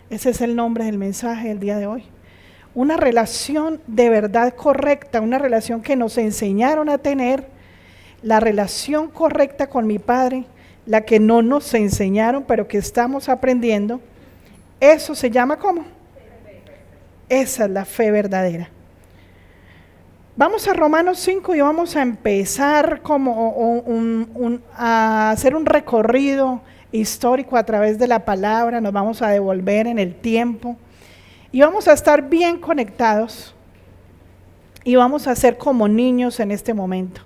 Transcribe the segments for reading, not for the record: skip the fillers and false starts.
Ese es el nombre del mensaje del día de hoy. Una relación de verdad correcta, una relación que nos enseñaron a tener, la relación correcta con mi Padre, la que no nos enseñaron, pero que estamos aprendiendo. Eso se llama ¿cómo? Esa es la fe verdadera. Vamos a Romanos 5 y vamos a empezar como a hacer un recorrido histórico a través de la palabra. Nos vamos a devolver en el tiempo y vamos a estar bien conectados y vamos a ser como niños en este momento,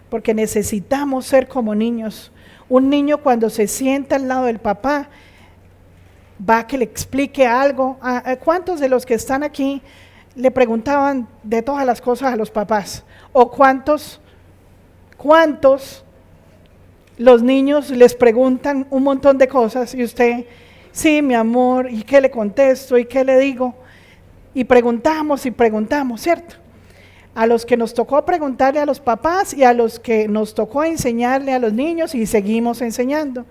porque necesitamos ser como niños. Un niño cuando se sienta al lado del papá va a que le explique algo. ¿Cuántos de los que están aquí le preguntaban de todas las cosas a los papás? ¿O cuántos los niños les preguntan un montón de cosas y usted, sí, mi amor, ¿y qué le contesto? ¿Y qué le digo? Y preguntamos, ¿cierto? A los que nos tocó preguntarle a los papás y a los que nos tocó enseñarle a los niños y seguimos enseñando.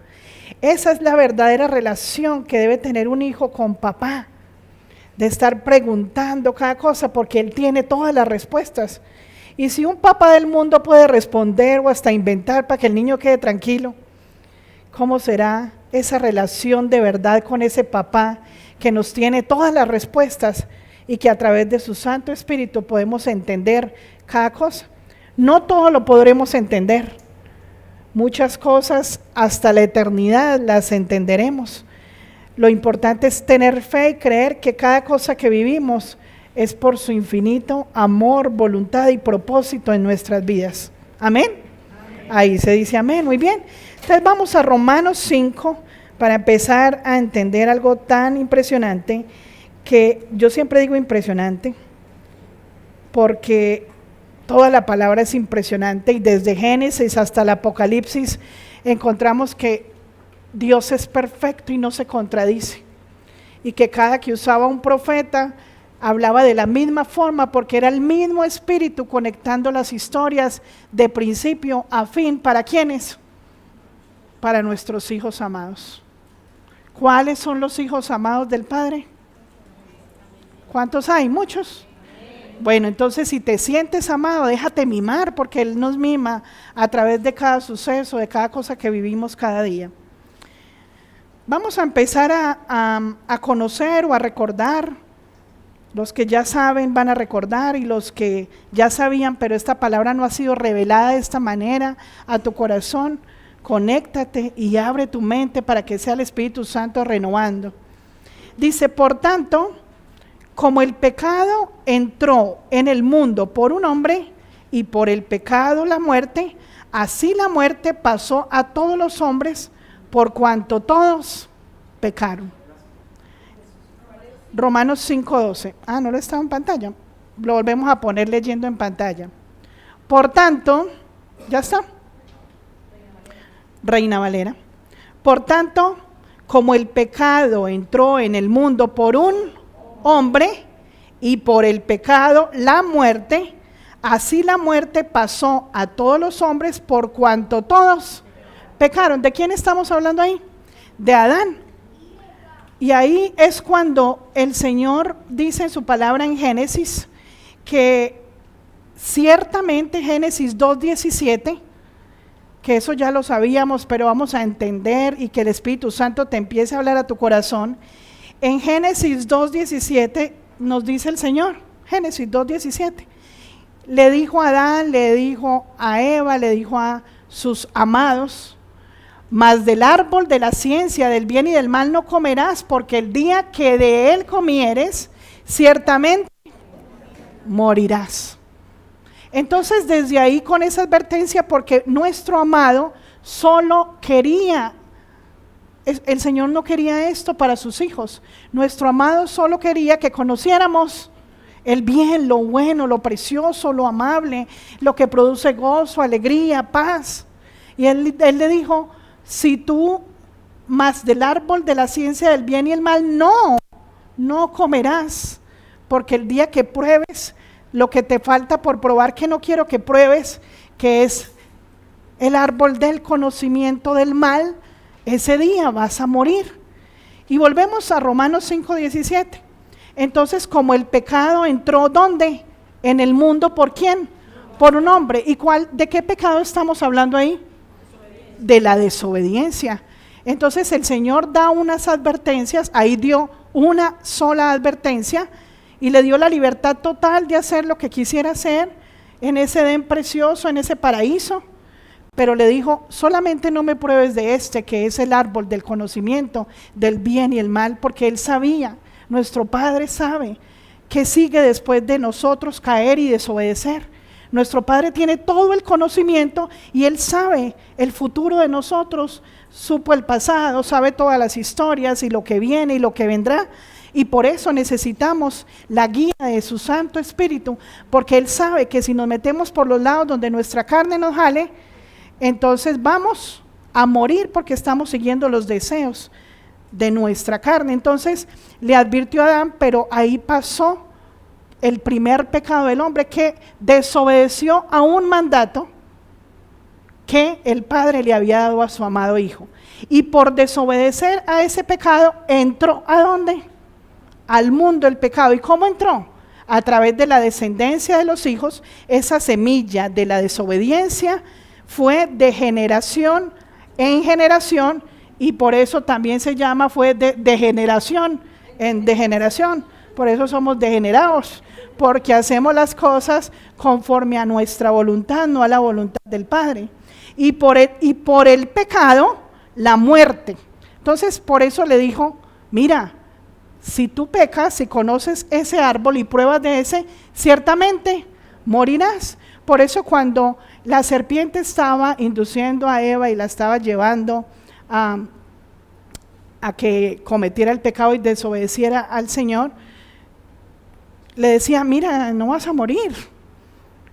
Esa es la verdadera relación que debe tener un hijo con papá, de estar preguntando cada cosa porque él tiene todas las respuestas. Y si un papá del mundo puede responder o hasta inventar para que el niño quede tranquilo, ¿cómo será esa relación de verdad con ese papá que nos tiene todas las respuestas y que a través de su Santo Espíritu podemos entender cada cosa? No todo lo podremos entender, muchas cosas hasta la eternidad las entenderemos. Lo importante es tener fe y creer que cada cosa que vivimos es por su infinito amor, voluntad y propósito en nuestras vidas. ¿Amén? Amén. Ahí se dice amén, muy bien. Entonces vamos a Romanos 5 para empezar a entender algo tan impresionante, que yo siempre digo impresionante, porque toda la palabra es impresionante y desde Génesis hasta el Apocalipsis encontramos que Dios es perfecto y no se contradice, y que cada que usaba un profeta hablaba de la misma forma porque era el mismo Espíritu conectando las historias de principio a fin. ¿Para quiénes? Para nuestros hijos amados. ¿Cuáles son los hijos amados del Padre? ¿Cuántos hay? ¿Muchos? Bueno, entonces si te sientes amado, déjate mimar, porque Él nos mima a través de cada suceso, de cada cosa que vivimos cada día. Vamos a empezar a conocer o a recordar. Los que ya saben van a recordar, y los que ya sabían, pero esta palabra no ha sido revelada de esta manera a tu corazón, conéctate y abre tu mente para que sea el Espíritu Santo renovando. Dice, por tanto, como el pecado entró en el mundo por un hombre, y por el pecado la muerte, así la muerte pasó a todos los hombres, por cuanto todos pecaron. Romanos 5:12. No lo estaba en pantalla. Lo volvemos a poner leyendo en pantalla. Por tanto, ya está. Reina Valera. Por tanto, como el pecado entró en el mundo por un hombre, y por el pecado la muerte, así la muerte pasó a todos los hombres, por cuanto todos pecaron. ¿De quién estamos hablando ahí? De Adán. Y ahí es cuando el Señor dice en su palabra en Génesis que ciertamente Génesis 2:17, que eso ya lo sabíamos, pero vamos a entender y que el Espíritu Santo te empiece a hablar a tu corazón. En Génesis 2:17 nos dice el Señor, Génesis 2:17, le dijo a Adán, le dijo a Eva, le dijo a sus amados: mas del árbol de la ciencia del bien y del mal no comerás, porque el día que de él comieres, ciertamente morirás. Entonces desde ahí, con esa advertencia, porque nuestro amado solo quería, el Señor no quería esto para sus hijos, nuestro amado solo quería que conociéramos el bien, lo bueno, lo precioso, lo amable, lo que produce gozo, alegría, paz. Y él le dijo: si tú, más del árbol de la ciencia del bien y el mal, no comerás, porque el día que pruebes lo que te falta por probar, que no quiero que pruebes, que es el árbol del conocimiento del mal, ese día vas a morir. Y volvemos a Romanos 5:17. Entonces, como el pecado entró, ¿dónde? En el mundo, ¿por quién? Por un hombre. ¿Y de qué pecado estamos hablando ahí? De la desobediencia. Entonces el Señor da unas advertencias, ahí dio una sola advertencia y le dio la libertad total de hacer lo que quisiera hacer en ese Edén precioso, en ese paraíso, pero le dijo, solamente no me pruebes de que es el árbol del conocimiento del bien y el mal, porque él sabía, nuestro Padre sabe que sigue después de nosotros caer y desobedecer. Nuestro Padre tiene todo el conocimiento y Él sabe el futuro de nosotros, supo el pasado, sabe todas las historias y lo que viene y lo que vendrá. Y por eso necesitamos la guía de su Santo Espíritu, porque Él sabe que si nos metemos por los lados donde nuestra carne nos jale, entonces vamos a morir porque estamos siguiendo los deseos de nuestra carne. Entonces le advirtió a Adán, pero ahí pasó el primer pecado del hombre, que desobedeció a un mandato que el Padre le había dado a su amado Hijo. Y por desobedecer a ese pecado, entró ¿a dónde? Al mundo el pecado. ¿Y cómo entró? A través de la descendencia de los hijos. Esa semilla de la desobediencia fue de generación en generación, y por eso también se llama, fue de generación en degeneración. Por eso somos degenerados, porque hacemos las cosas conforme a nuestra voluntad, no a la voluntad del Padre. Y por el pecado, la muerte. Entonces, por eso le dijo, mira, si tú pecas, si conoces ese árbol y pruebas de ese, ciertamente morirás. Por eso cuando la serpiente estaba induciendo a Eva y la estaba llevando a que cometiera el pecado y desobedeciera al Señor, le decía, mira, no vas a morir.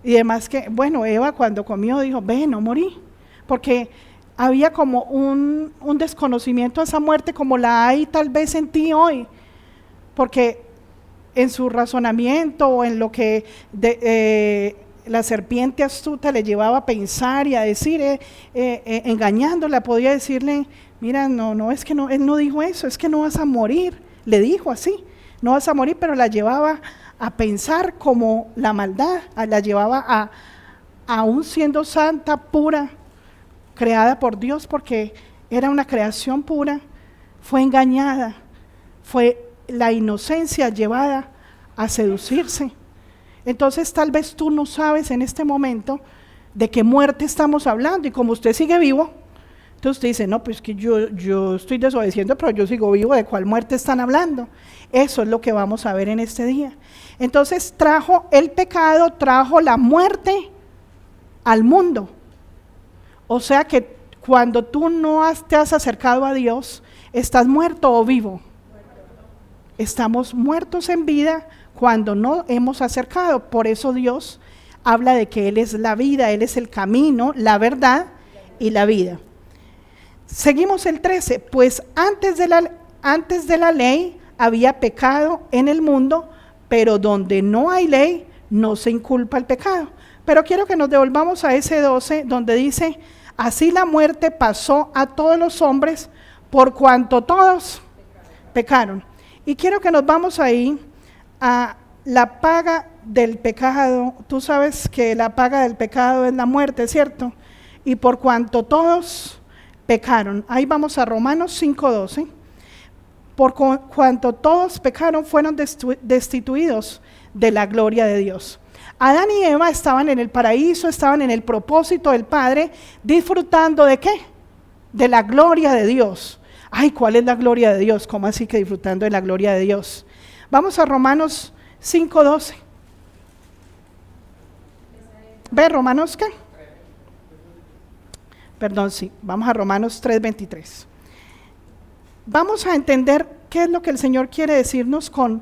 Y además que, bueno, Eva cuando comió dijo, ve, no morí. Porque había como un desconocimiento a esa muerte como la hay tal vez en ti hoy. Porque en su razonamiento o en lo que la serpiente astuta le llevaba a pensar y a decir, engañándola, podía decirle, mira, no, es que no, él no dijo eso, es que no vas a morir. Le dijo así, no vas a morir, pero la llevaba a pensar como la maldad, la llevaba aún siendo santa, pura, creada por Dios, porque era una creación pura, fue engañada, fue la inocencia llevada a seducirse. Entonces tal vez tú no sabes en este momento de qué muerte estamos hablando, y como usted sigue vivo, entonces usted dice, no, pues que yo estoy desobedeciendo, pero yo sigo vivo, ¿de cuál muerte están hablando? Eso es lo que vamos a ver en este día. Entonces trajo el pecado, trajo la muerte al mundo. O sea que cuando tú no te has acercado a Dios, ¿estás muerto o vivo? Estamos muertos en vida cuando no hemos acercado. Por eso Dios habla de que Él es la vida, Él es el camino, la verdad y la vida. Seguimos el 13, pues antes de la ley había pecado en el mundo, pero donde no hay ley, no se inculpa el pecado. Pero quiero que nos devolvamos a ese 12, donde dice, así la muerte pasó a todos los hombres, por cuanto todos pecaron. Y quiero que nos vamos ahí a la paga del pecado. Tú sabes que la paga del pecado es la muerte, ¿cierto? Y por cuanto todos pecaron. Ahí vamos a Romanos 5:12. Por cuanto todos pecaron, fueron destituidos de la gloria de Dios. Adán y Eva estaban en el paraíso, estaban en el propósito del Padre, disfrutando ¿de qué? De la gloria de Dios. Ay, ¿cuál es la gloria de Dios? ¿Cómo así que disfrutando de la gloria de Dios? Vamos a Romanos 5:12. ¿Ve Romanos qué? Perdón, sí, vamos a Romanos 3:23. Vamos a entender qué es lo que el Señor quiere decirnos con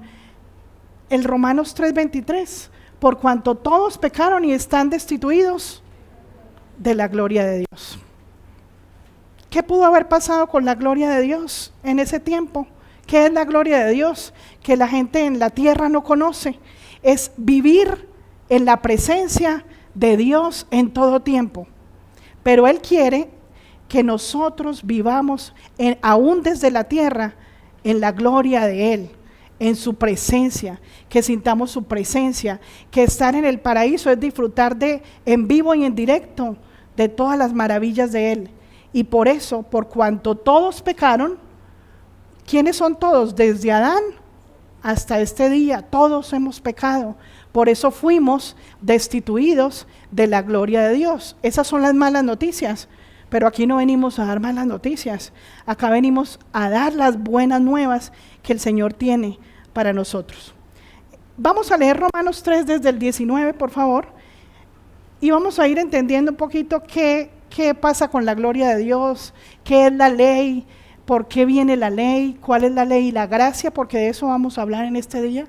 el Romanos 3:23. Por cuanto todos pecaron y están destituidos de la gloria de Dios. ¿Qué pudo haber pasado con la gloria de Dios en ese tiempo? ¿Qué es la gloria de Dios? Que la gente en la tierra no conoce. Es vivir en la presencia de Dios en todo tiempo. Pero Él quiere que nosotros vivamos, aún desde la tierra, en la gloria de Él, en su presencia, que sintamos su presencia, que estar en el paraíso es disfrutar de en vivo y en directo de todas las maravillas de Él. Y por eso, por cuanto todos pecaron, ¿quiénes son todos? Desde Adán hasta este día, todos hemos pecado. Por eso fuimos destituidos de la gloria de Dios. Esas son las malas noticias, pero aquí no venimos a dar malas noticias. Acá venimos a dar las buenas nuevas que el Señor tiene para nosotros. Vamos a leer Romanos 3 desde el 19, por favor, y vamos a ir entendiendo un poquito qué pasa con la gloria de Dios, qué es la ley, por qué viene la ley, cuál es la ley y la gracia, porque de eso vamos a hablar en este día.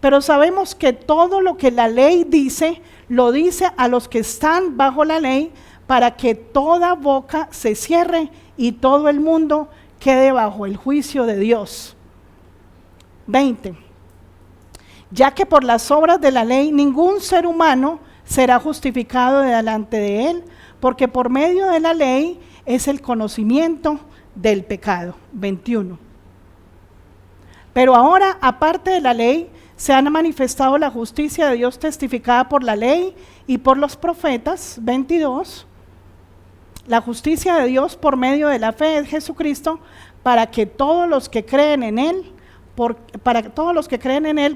Pero sabemos que todo lo que la ley dice, lo dice a los que están bajo la ley, para que toda boca se cierre y todo el mundo quede bajo el juicio de Dios. 20. Ya que por las obras de la ley ningún ser humano será justificado delante de él, porque por medio de la ley es el conocimiento del pecado. 21. Pero ahora, aparte de la ley, se ha manifestado la justicia de Dios testificada por la ley y por los profetas. 22. La justicia de Dios por medio de la fe en Jesucristo, para todos los que creen en Él,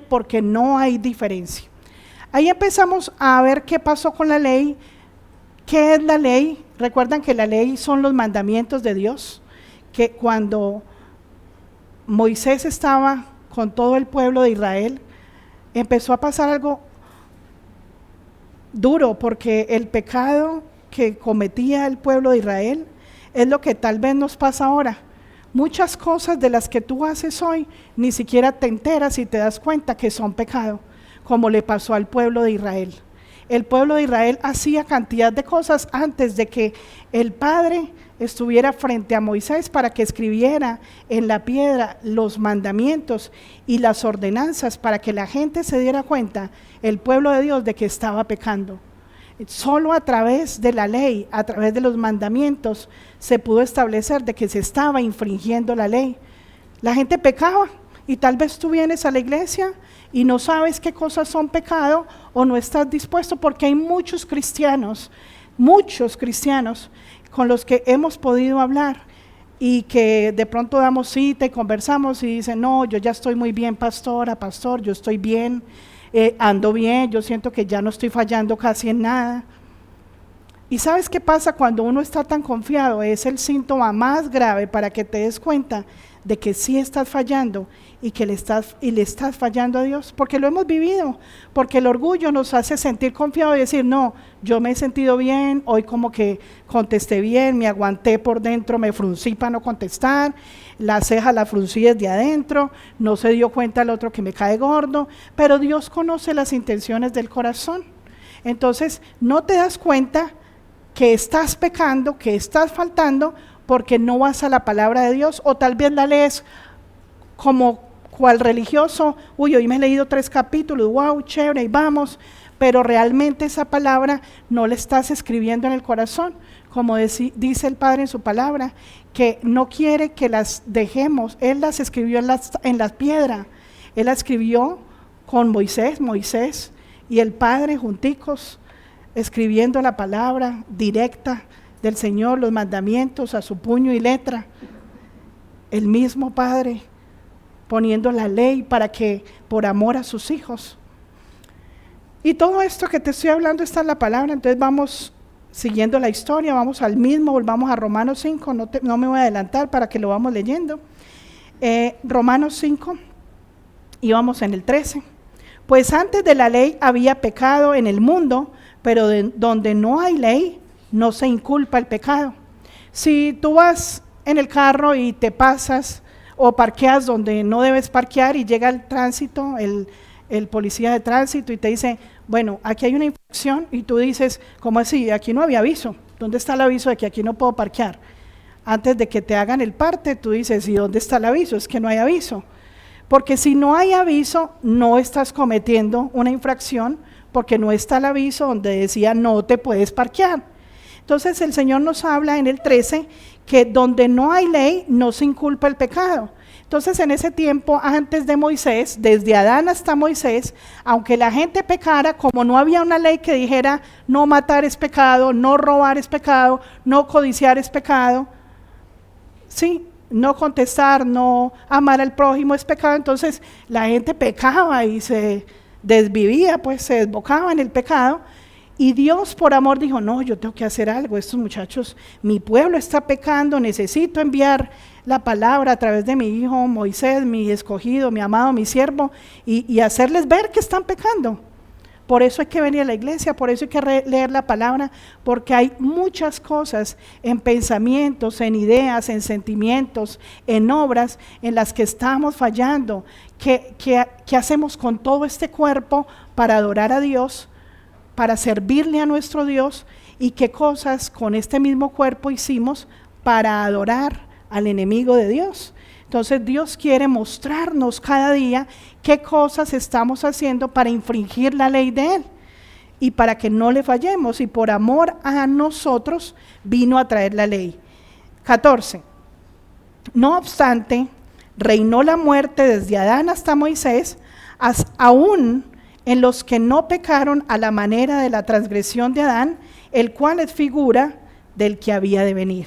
porque no hay diferencia. Ahí empezamos a ver qué pasó con la ley. ¿Qué es la ley? Recuerdan que la ley son los mandamientos de Dios, que cuando Moisés estaba con todo el pueblo de Israel, empezó a pasar algo duro, porque el pecado que cometía el pueblo de Israel es lo que tal vez nos pasa ahora. Muchas cosas de las que tú haces hoy ni siquiera te enteras y te das cuenta que son pecado, como le pasó al pueblo de Israel. El pueblo de Israel hacía cantidad de cosas antes de que el Padre estuviera frente a Moisés para que escribiera en la piedra los mandamientos y las ordenanzas, para que la gente se diera cuenta, el pueblo de Dios, de que estaba pecando. Solo a través de la ley, a través de los mandamientos, se pudo establecer de que se estaba infringiendo la ley. La gente pecaba, y tal vez tú vienes a la iglesia y no sabes qué cosas son pecado, o no estás dispuesto, porque hay muchos cristianos con los que hemos podido hablar, y que de pronto damos cita y conversamos y dicen: no, yo ya estoy muy bien, pastor, yo estoy bien, ando bien, yo siento que ya no estoy fallando casi en nada. ¿Y sabes qué pasa cuando uno está tan confiado? Es el síntoma más grave para que te des cuenta de que sí estás fallando y que le estás fallando a Dios, porque lo hemos vivido, porque el orgullo nos hace sentir confiado y decir: no, yo me he sentido bien, hoy como que contesté bien, me aguanté por dentro, me fruncí para no contestar, la ceja la fruncí desde adentro, no se dio cuenta el otro que me cae gordo. Pero Dios conoce las intenciones del corazón. Entonces no te das cuenta que estás pecando, que estás faltando, porque no vas a la palabra de Dios, o tal vez la lees como cual religioso: uy, hoy me he leído 3 capítulos, wow, chévere, y vamos, pero realmente esa palabra no la estás escribiendo en el corazón, como dice el Padre en su palabra, que no quiere que las dejemos. Él las escribió en la piedra, Él las escribió con Moisés y el Padre junticos, escribiendo la palabra directa del Señor, los mandamientos a su puño y letra. El mismo Padre poniendo la ley para que, por amor a sus hijos. Y todo esto que te estoy hablando está en la palabra. Entonces vamos siguiendo la historia, vamos volvamos a Romanos 5, no me voy a adelantar para que lo vamos leyendo. Romanos 5, y vamos en el 13. Pues antes de la ley había pecado en el mundo, pero donde no hay ley, no se inculpa el pecado. Si tú vas en el carro y te pasas o parqueas donde no debes parquear, y llega el tránsito, el policía de tránsito, y te dice: bueno, aquí hay una infracción, y tú dices: ¿cómo así? Aquí no había aviso. ¿Dónde está el aviso de que aquí no puedo parquear? Antes de que te hagan el parte, tú dices: ¿y dónde está el aviso? Es que no hay aviso. Porque si no hay aviso, no estás cometiendo una infracción, porque no está el aviso donde decía: no te puedes parquear. Entonces el Señor nos habla en el 13 que donde no hay ley no se inculpa el pecado. Entonces en ese tiempo antes de Moisés, desde Adán hasta Moisés, aunque la gente pecara, como no había una ley que dijera no matar es pecado, no robar es pecado, no codiciar es pecado, sí, no contestar, no amar al prójimo es pecado, entonces la gente pecaba y se desvivía, pues se desbocaba en el pecado. Y Dios por amor dijo, no, yo tengo que hacer algo, estos muchachos, mi pueblo está pecando, necesito enviar la palabra a través de mi hijo Moisés, mi escogido, mi amado, mi siervo, y hacerles ver que están pecando. Por eso hay que venir a la iglesia, por eso hay que leer la palabra, porque hay muchas cosas en pensamientos, en ideas, en sentimientos, en obras en las que estamos fallando. ¿Qué hacemos con todo este cuerpo para adorar a Dios, para servirle a nuestro Dios, y qué cosas con este mismo cuerpo hicimos para adorar al enemigo de Dios? Entonces Dios quiere mostrarnos cada día qué cosas estamos haciendo para infringir la ley de Él y para que no le fallemos, y por amor a nosotros vino a traer la ley. 14. No obstante, reinó la muerte desde Adán hasta Moisés, aún en los que no pecaron a la manera de la transgresión de Adán, el cual es figura del que había de venir.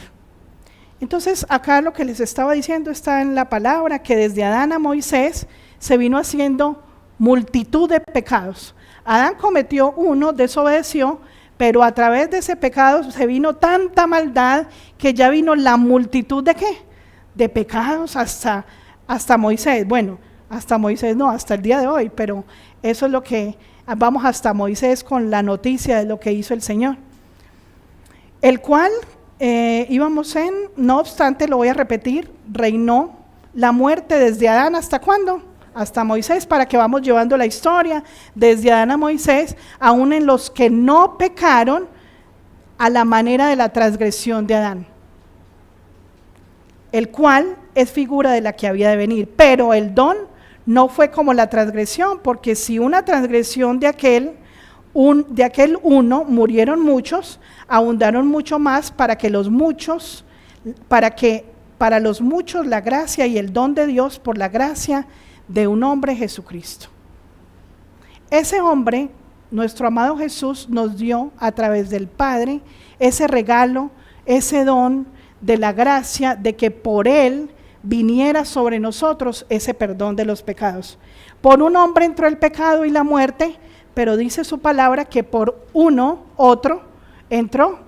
Entonces acá lo que les estaba diciendo está en la palabra, que desde Adán a Moisés se vino haciendo multitud de pecados. Adán cometió uno, desobedeció, pero a través de ese pecado se vino tanta maldad que ya vino la multitud de ¿qué? De pecados hasta Moisés. Bueno, hasta Moisés no, hasta el día de hoy, pero eso es lo que, vamos hasta Moisés con la noticia de lo que hizo el Señor. El cual, no obstante, lo voy a repetir, reinó la muerte desde Adán hasta ¿cuándo? Hasta Moisés, para que vamos llevando la historia, desde Adán a Moisés, aún en los que no pecaron a la manera de la transgresión de Adán, el cual es figura de la que había de venir, pero el don no fue como la transgresión, porque si una transgresión de aquel uno murieron muchos, abundaron mucho más para los muchos la gracia y el don de Dios por la gracia de un hombre, Jesucristo. Ese hombre, nuestro amado Jesús, nos dio a través del Padre ese regalo, ese don de la gracia de que por Él viniera sobre nosotros ese perdón de los pecados. Por un hombre entró el pecado y la muerte, pero dice su palabra que por otro, entró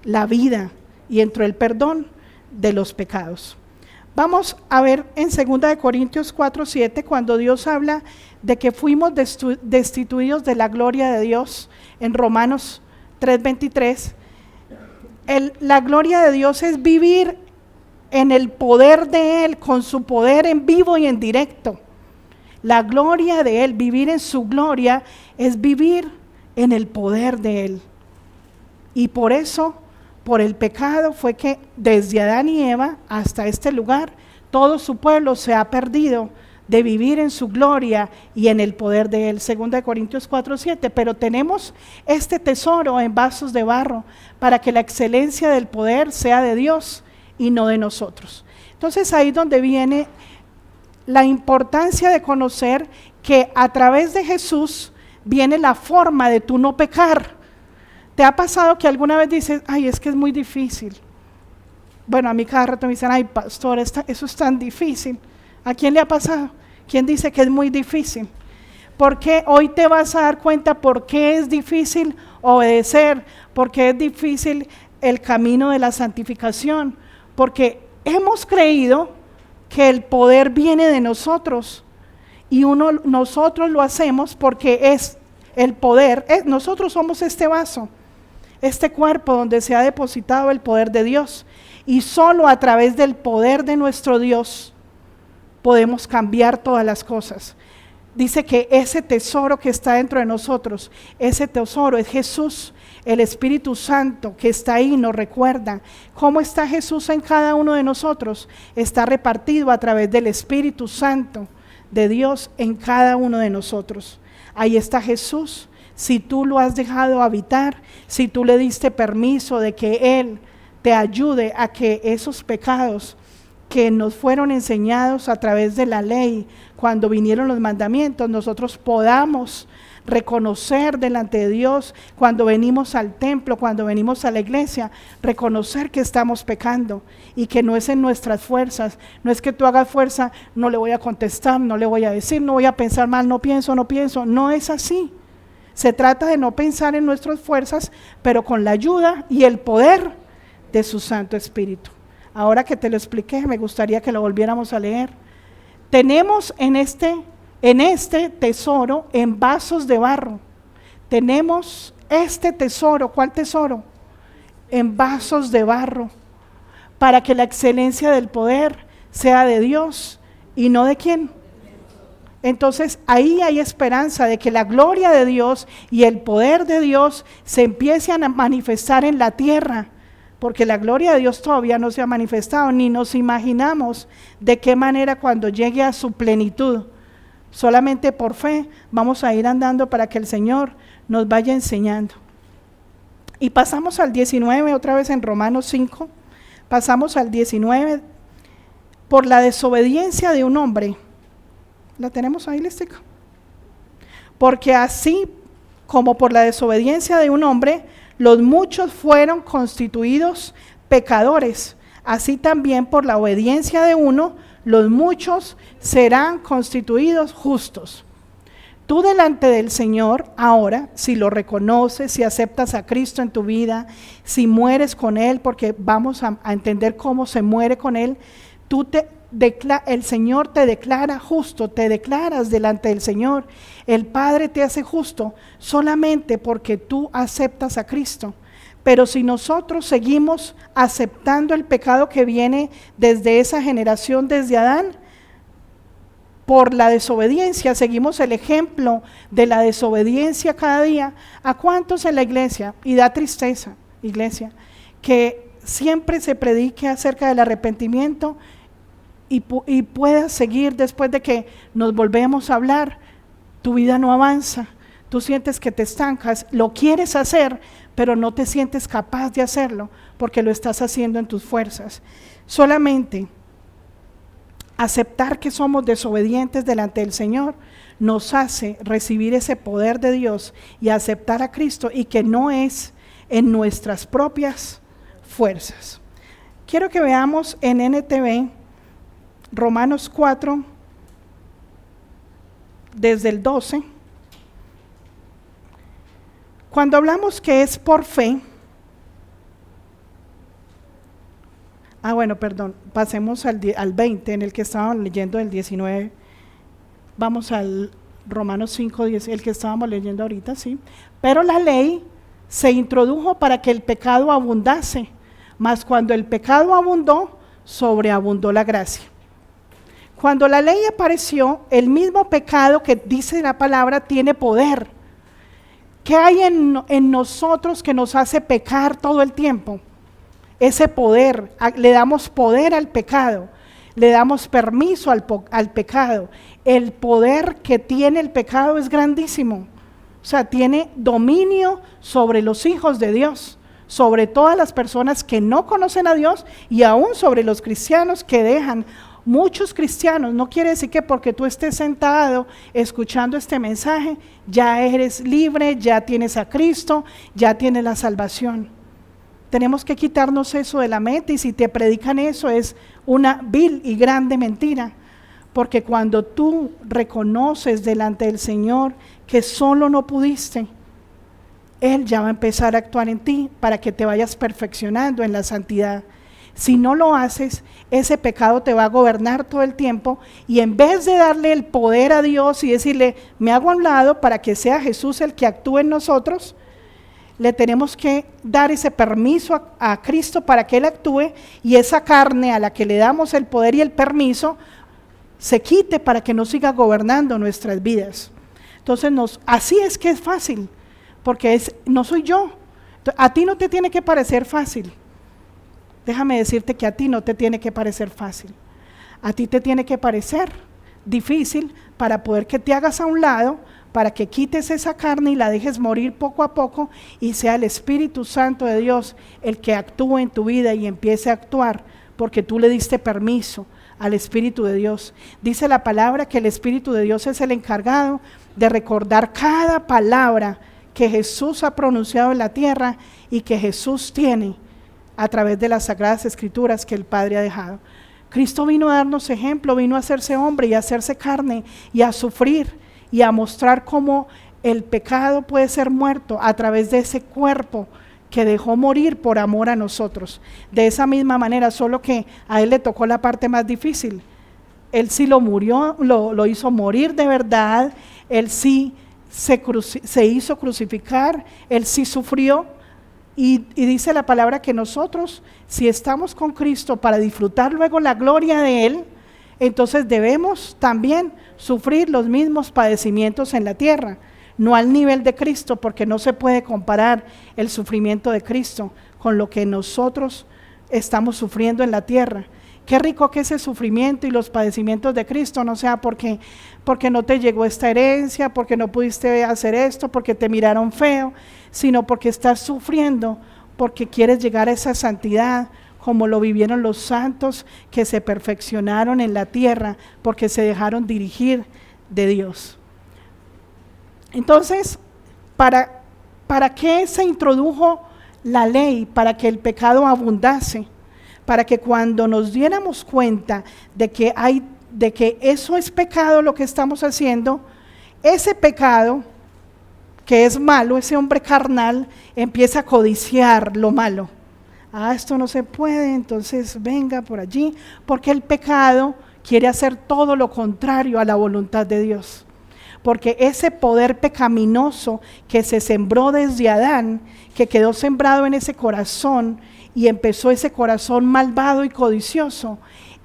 la vida y entró el perdón de los pecados. Vamos a ver en 2 Corintios 4:7, cuando Dios habla de que fuimos destituidos de la gloria de Dios, en Romanos 3:23, la gloria de Dios es vivir en el poder de Él, con su poder en vivo y en directo. La gloria de Él, vivir en su gloria, es vivir en el poder de Él. Y por eso, por el pecado, fue que desde Adán y Eva hasta este lugar, todo su pueblo se ha perdido de vivir en su gloria y en el poder de Él. 2 Corintios 4:7, pero tenemos este tesoro en vasos de barro, para que la excelencia del poder sea de Dios y no de nosotros. Entonces ahí es donde viene la importancia de conocer que a través de Jesús viene la forma de tú no pecar. ¿Te ha pasado que alguna vez dices, ay, es que es muy difícil? Bueno, a mí cada rato me dicen, ay, pastor, eso es tan difícil. ¿A quién le ha pasado? ¿Quién dice que es muy difícil? Porque hoy te vas a dar cuenta por qué es difícil obedecer, por qué es difícil el camino de la santificación, porque hemos creído que el poder viene de nosotros y nosotros lo hacemos porque es el poder, nosotros somos este vaso, este cuerpo donde se ha depositado el poder de Dios, y solo a través del poder de nuestro Dios podemos cambiar todas las cosas. Dice que ese tesoro que está dentro de nosotros, ese tesoro es Jesús, el Espíritu Santo que está ahí, nos recuerda. ¿Cómo está Jesús en cada uno de nosotros? Está repartido a través del Espíritu Santo de Dios en cada uno de nosotros. Ahí está Jesús. Si tú lo has dejado habitar, si tú le diste permiso de que Él te ayude a que esos pecados que nos fueron enseñados a través de la ley, cuando vinieron los mandamientos, nosotros podamos reconocer delante de Dios, cuando venimos al templo, cuando venimos a la iglesia, reconocer que estamos pecando y que no es en nuestras fuerzas. No es que tú hagas fuerza, no le voy a contestar, no le voy a decir, no voy a pensar mal, no pienso, no es así. Se trata de no pensar en nuestras fuerzas, pero con la ayuda y el poder de su Santo Espíritu. Ahora que te lo expliqué, me gustaría que lo volviéramos a leer. Tenemos en este tesoro en vasos de barro. Tenemos este tesoro. ¿Cuál tesoro? En vasos de barro, para que la excelencia del poder sea de Dios y no de quién. Entonces ahí hay esperanza de que la gloria de Dios y el poder de Dios se empiecen a manifestar en la tierra, porque la gloria de Dios todavía no se ha manifestado, ni nos imaginamos de qué manera cuando llegue a su plenitud. Solamente por fe vamos a ir andando para que el Señor nos vaya enseñando. Y pasamos al 19, otra vez en Romanos 5, pasamos al 19, por la desobediencia de un hombre. ¿La tenemos ahí, listica? Porque así como por la desobediencia de un hombre, los muchos fueron constituidos pecadores, así también por la obediencia de uno, los muchos serán constituidos justos. Tú delante del Señor, ahora, si lo reconoces, si aceptas a Cristo en tu vida, si mueres con Él, porque vamos a entender cómo se muere con Él, el Señor te declara justo, te declaras delante del Señor. El Padre te hace justo solamente porque tú aceptas a Cristo. Pero si nosotros seguimos aceptando el pecado que viene desde esa generación, desde Adán, por la desobediencia, seguimos el ejemplo de la desobediencia cada día. ¿A cuántos en la iglesia? Y da tristeza, iglesia, que siempre se predique acerca del arrepentimiento y puedas seguir después de que nos volvemos a hablar, tu vida no avanza, tú sientes que te estancas, lo quieres hacer, pero no te sientes capaz de hacerlo, porque lo estás haciendo en tus fuerzas. Solamente aceptar que somos desobedientes delante del Señor nos hace recibir ese poder de Dios y aceptar a Cristo, y que no es en nuestras propias fuerzas. Quiero que veamos en NTV Romanos 4, desde el 12. Cuando hablamos que es por fe, pasemos al 20, en el que estábamos leyendo el 19, vamos al Romanos 5, 10, el que estábamos leyendo ahorita, sí. Pero la ley se introdujo para que el pecado abundase, mas cuando el pecado abundó, sobreabundó la gracia. Cuando la ley apareció, el mismo pecado que dice la palabra tiene poder. ¿Qué hay en nosotros que nos hace pecar todo el tiempo? Ese poder, le damos poder al pecado, le damos permiso al pecado. El poder que tiene el pecado es grandísimo. O sea, tiene dominio sobre los hijos de Dios, sobre todas las personas que no conocen a Dios y aún sobre los cristianos que dejan. Muchos cristianos, no quiere decir que porque tú estés sentado escuchando este mensaje, ya eres libre, ya tienes a Cristo, ya tienes la salvación. Tenemos que quitarnos eso de la mente, y si te predican eso es una vil y grande mentira, porque cuando tú reconoces delante del Señor que solo no pudiste, Él ya va a empezar a actuar en ti para que te vayas perfeccionando en la santidad. Si no lo haces, ese pecado te va a gobernar todo el tiempo, y en vez de darle el poder a Dios y decirle, me hago a un lado para que sea Jesús el que actúe en nosotros, le tenemos que dar ese permiso a Cristo para que Él actúe, y esa carne a la que le damos el poder y el permiso se quite para que no siga gobernando nuestras vidas. Entonces así es que es fácil, porque no soy yo. A ti no te tiene que parecer fácil. Déjame decirte que a ti no te tiene que parecer fácil. A ti te tiene que parecer difícil para poder que te hagas a un lado, para que quites esa carne y la dejes morir poco a poco, y sea el Espíritu Santo de Dios el que actúe en tu vida y empiece a actuar porque tú le diste permiso al Espíritu de Dios. Dice la palabra que el Espíritu de Dios es el encargado de recordar cada palabra que Jesús ha pronunciado en la tierra y que Jesús tiene a través de las Sagradas Escrituras que el Padre ha dejado. Cristo vino a darnos ejemplo, vino a hacerse hombre y a hacerse carne y a sufrir y a mostrar cómo el pecado puede ser muerto a través de ese cuerpo que dejó morir por amor a nosotros. De esa misma manera, solo que a Él le tocó la parte más difícil. Él sí lo murió, lo hizo morir de verdad, Él sí se hizo crucificar, Él sí sufrió. Y dice la palabra que nosotros, si estamos con Cristo para disfrutar luego la gloria de Él, entonces debemos también sufrir los mismos padecimientos en la tierra, no al nivel de Cristo, porque no se puede comparar el sufrimiento de Cristo con lo que nosotros estamos sufriendo en la tierra. Qué rico que ese sufrimiento y los padecimientos de Cristo no sea porque no te llegó esta herencia, porque no pudiste hacer esto, porque te miraron feo, sino porque estás sufriendo, porque quieres llegar a esa santidad, como lo vivieron los santos que se perfeccionaron en la tierra, porque se dejaron dirigir de Dios. Entonces, ¿para qué se introdujo la ley? Para que el pecado abundase, para que cuando nos diéramos cuenta de que eso es pecado lo que estamos haciendo, ese pecado que es malo, ese hombre carnal empieza a codiciar lo malo. Esto no se puede, entonces venga por allí, porque el pecado quiere hacer todo lo contrario a la voluntad de Dios. Porque ese poder pecaminoso que se sembró desde Adán, que quedó sembrado en ese corazón y empezó ese corazón malvado y codicioso,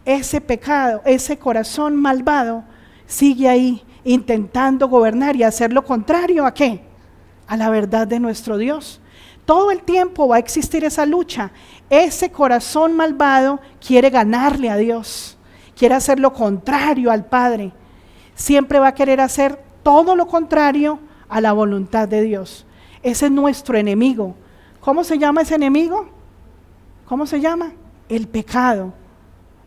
ese pecado, ese corazón malvado sigue ahí intentando gobernar y hacer lo contrario ¿a qué? A la verdad de nuestro Dios. Todo el tiempo va a existir esa lucha. Ese corazón malvado quiere ganarle a Dios, quiere hacer lo contrario al Padre. Siempre va a querer hacer todo lo contrario a la voluntad de Dios. Ese es nuestro enemigo. ¿Cómo se llama ese enemigo? ¿Cómo se llama? El pecado.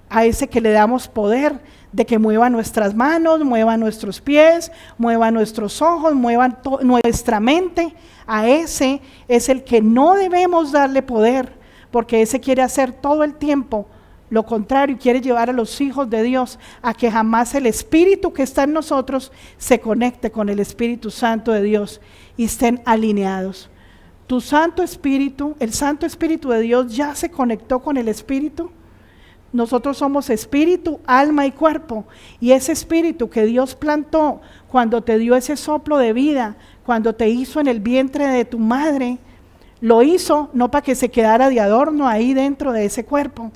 A ese que le damos poder de que mueva nuestras manos, mueva nuestros pies, mueva nuestros ojos, mueva nuestra mente. A ese es el que no debemos darle poder, porque ese quiere hacer todo el tiempo lo contrario y quiere llevar a los hijos de Dios a que jamás el Espíritu que está en nosotros se conecte con el Espíritu Santo de Dios y estén alineados. Tu Santo Espíritu, el Santo Espíritu de Dios ya se conectó con el Espíritu. Nosotros somos espíritu, alma y cuerpo, y ese espíritu que Dios plantó cuando te dio ese soplo de vida, cuando te hizo en el vientre de tu madre, lo hizo no para que se quedara de adorno ahí dentro de ese cuerpo.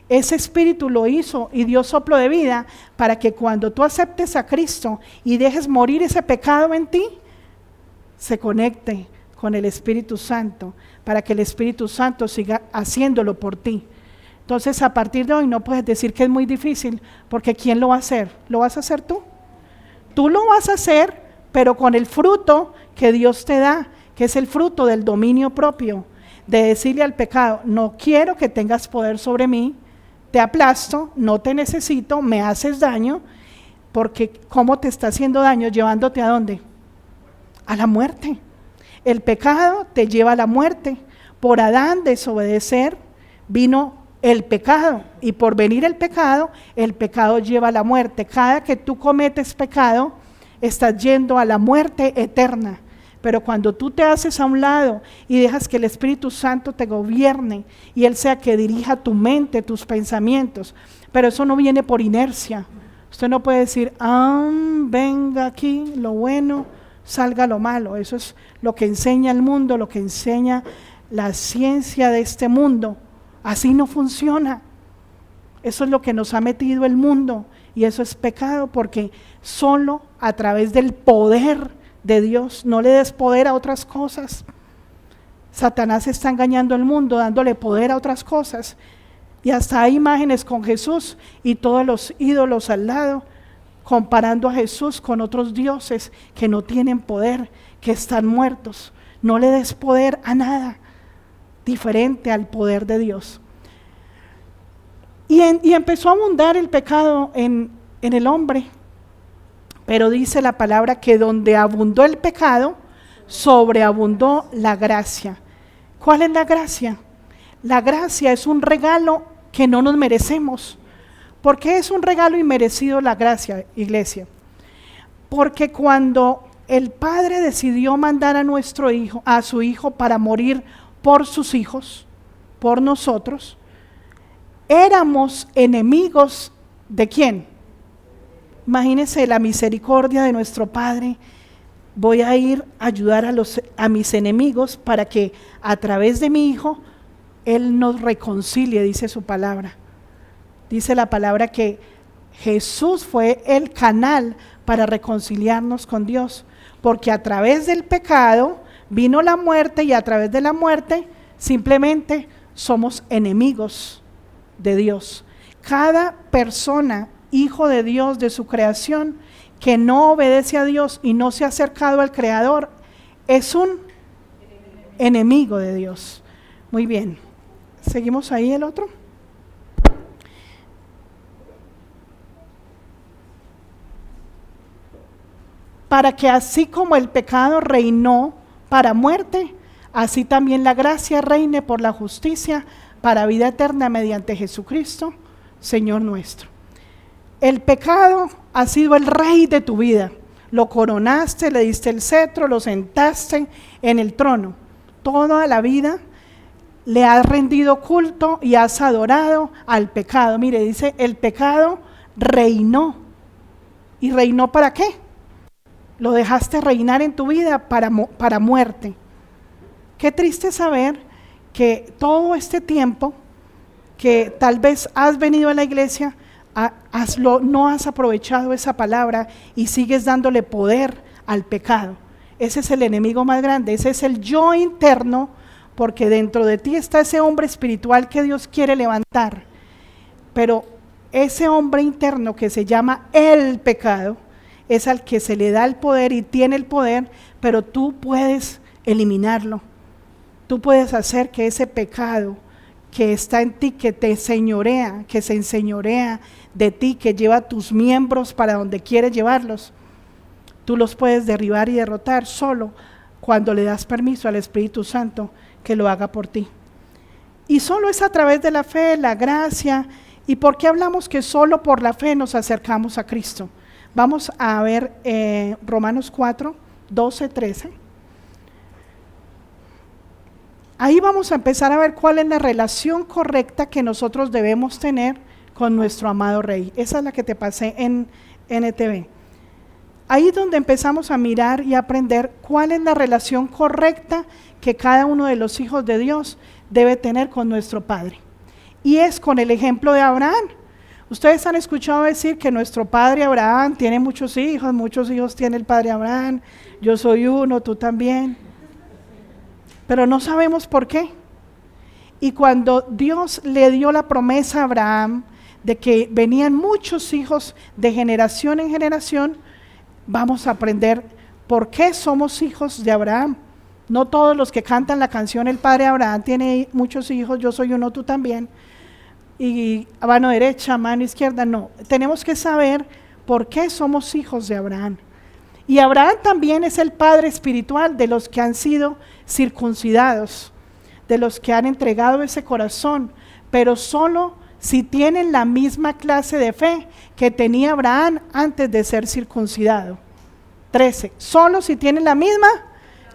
Ese espíritu lo hizo y dio soplo de vida para que cuando tú aceptes a Cristo y dejes morir ese pecado en ti, se conecte con el Espíritu Santo, para que el Espíritu Santo siga haciéndolo por ti. Entonces, a partir de hoy no puedes decir que es muy difícil, porque ¿quién lo va a hacer? ¿Lo vas a hacer tú? Tú lo vas a hacer, pero con el fruto que Dios te da, que es el fruto del dominio propio, de decirle al pecado, no quiero que tengas poder sobre mí, te aplasto, no te necesito, me haces daño, porque ¿cómo te está haciendo daño? Llevándote ¿a dónde? A la muerte. El pecado te lleva a la muerte. Por Adán desobedecer vino el pecado, y por venir el pecado lleva a la muerte. Cada que tú cometes pecado, estás yendo a la muerte eterna. Pero cuando tú te haces a un lado y dejas que el Espíritu Santo te gobierne y Él sea que dirija tu mente, tus pensamientos, pero eso no viene por inercia. Usted no puede decir, venga aquí lo bueno, salga lo malo. Eso es lo que enseña el mundo, lo que enseña la ciencia de este mundo. Así no funciona. Eso es lo que nos ha metido el mundo y eso es pecado, porque solo a través del poder de Dios, no le des poder a otras cosas. Satanás está engañando al mundo, dándole poder a otras cosas, y hasta hay imágenes con Jesús y todos los ídolos al lado, comparando a Jesús con otros dioses que no tienen poder, que están muertos. No le des poder a nada diferente al poder de Dios. Y empezó a abundar el pecado en el hombre. Pero dice la palabra que donde abundó el pecado, sobreabundó la gracia. ¿Cuál es la gracia? La gracia es un regalo que no nos merecemos. ¿Por qué es un regalo inmerecido la gracia, iglesia? Porque cuando el Padre decidió mandar a su Hijo para morir por sus hijos, por nosotros, éramos enemigos ¿de quién? Imagínense la misericordia de nuestro Padre. Voy a ir a ayudar a mis enemigos para que a través de mi Hijo Él nos reconcilie, dice su palabra. Dice la palabra que Jesús fue el canal para reconciliarnos con Dios, porque a través del pecado vino la muerte y a través de la muerte simplemente somos enemigos de Dios. Cada persona, hijo de Dios, de su creación, que no obedece a Dios y no se ha acercado al Creador, es un enemigo de Dios. Muy bien, seguimos ahí el otro. Para que así como el pecado reinó para muerte, así también la gracia reine por la justicia para vida eterna mediante Jesucristo, Señor nuestro. El pecado ha sido el rey de tu vida. Lo coronaste, le diste el cetro, lo sentaste en el trono. Toda la vida le has rendido culto y has adorado al pecado. Mire, dice, el pecado reinó. ¿Y reinó para qué? Lo dejaste reinar en tu vida para muerte. Qué triste saber que todo este tiempo que tal vez has venido a la iglesia, no has aprovechado esa palabra y sigues dándole poder al pecado. Ese es el enemigo más grande, ese es el yo interno, porque dentro de ti está ese hombre espiritual que Dios quiere levantar, pero ese hombre interno que se llama el pecado es al que se le da el poder y tiene el poder, pero tú puedes eliminarlo. Tú puedes hacer que ese pecado que está en ti, que te señorea, que se enseñorea de ti, que lleva tus miembros para donde quieres llevarlos, tú los puedes derribar y derrotar solo cuando le das permiso al Espíritu Santo que lo haga por ti. Y solo es a través de la fe, la gracia. ¿Y por qué hablamos que solo por la fe nos acercamos a Cristo? Vamos a ver Romanos 4, 12, 13. Ahí vamos a empezar a ver cuál es la relación correcta que nosotros debemos tener con nuestro amado Rey. Esa es la que te pasé en NTV. Ahí es donde empezamos a mirar y aprender cuál es la relación correcta que cada uno de los hijos de Dios debe tener con nuestro Padre. Y es con el ejemplo de Abraham. Ustedes han escuchado decir que nuestro padre Abraham tiene muchos hijos tiene el padre Abraham, yo soy uno, tú también. Pero no sabemos por qué. Y cuando Dios le dio la promesa a Abraham de que venían muchos hijos de generación en generación, vamos a aprender por qué somos hijos de Abraham. No todos los que cantan la canción El Padre Abraham tiene muchos hijos, yo soy uno, tú también. Y a mano derecha, mano izquierda, no. Tenemos que saber por qué somos hijos de Abraham. Y Abraham también es el padre espiritual de los que han sido circuncidados, de los que han entregado ese corazón, pero solo si tienen la misma clase de fe que tenía Abraham antes de ser circuncidado. 13. Solo si tienen la misma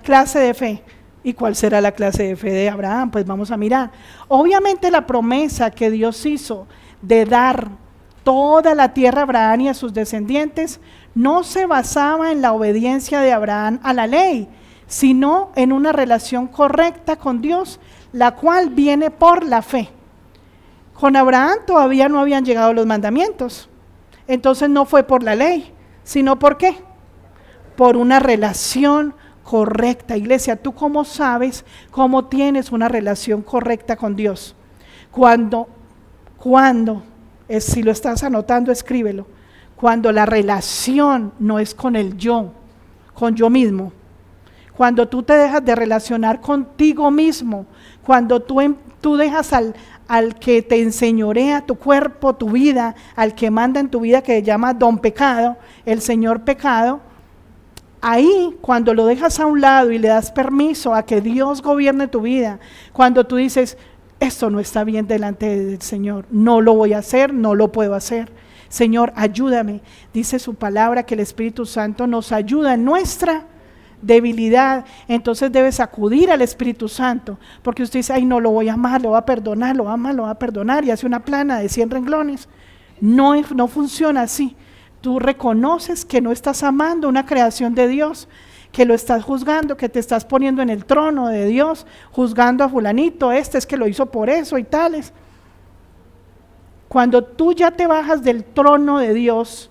clase de fe. ¿Y cuál será la clase de fe de Abraham? Pues vamos a mirar. Obviamente la promesa que Dios hizo de dar toda la tierra a Abraham y a sus descendientes no se basaba en la obediencia de Abraham a la ley, sino en una relación correcta con Dios, la cual viene por la fe. Con Abraham todavía no habían llegado los mandamientos, entonces no fue por la ley, sino ¿por qué? Por una relación correcta. Iglesia, ¿tú cómo sabes cómo tienes una relación correcta con Dios? Cuando, si lo estás anotando, escríbelo. Cuando la relación no es con el yo, con yo mismo. cuando tú te dejas de relacionar contigo mismo, cuando tú dejas al que te enseñorea tu cuerpo, tu vida, al que manda en tu vida, que se llama Don Pecado, el Señor Pecado, ahí cuando lo dejas a un lado y le das permiso a que Dios gobierne tu vida, cuando tú dices, esto no está bien delante del Señor, no lo voy a hacer, no lo puedo hacer, Señor, ayúdame. Dice su palabra que el Espíritu Santo nos ayuda en nuestra debilidad. Entonces debes acudir al Espíritu Santo, porque usted dice, ay, no, lo voy a amar, lo voy a perdonar, lo ama, lo va a perdonar, y hace una plana de 100 renglones. No funciona así. Tú reconoces que no estás amando una creación de Dios, que lo estás juzgando, que te estás poniendo en el trono de Dios, juzgando a fulanito, es que lo hizo por eso y tales. Cuando tú ya te bajas del trono de Dios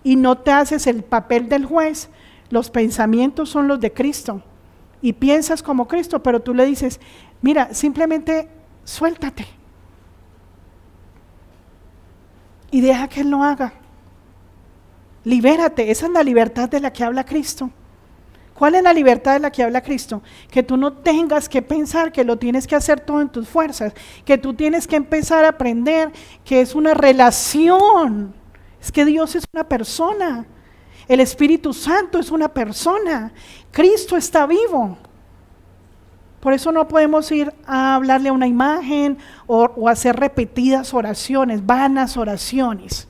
y no te haces el papel del juez, los pensamientos son los de Cristo y piensas como Cristo, pero tú le dices, mira, simplemente suéltate y deja que Él lo haga. Libérate, esa es la libertad de la que habla Cristo. ¿Cuál es la libertad de la que habla Cristo? Que tú no tengas que pensar que lo tienes que hacer todo en tus fuerzas, que tú tienes que empezar a aprender que es una relación, es que Dios es una persona, el Espíritu Santo es una persona, Cristo está vivo. Por eso no podemos ir a hablarle a una imagen o hacer repetidas oraciones, vanas oraciones.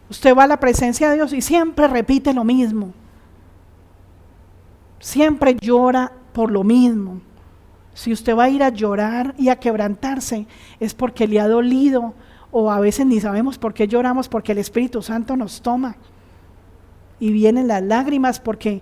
Usted va a la presencia de Dios y siempre repite lo mismo. Siempre llora por lo mismo. Si usted va a ir a llorar y a quebrantarse, es porque le ha dolido, o a veces ni sabemos por qué lloramos, porque el Espíritu Santo nos toma. Y vienen las lágrimas porque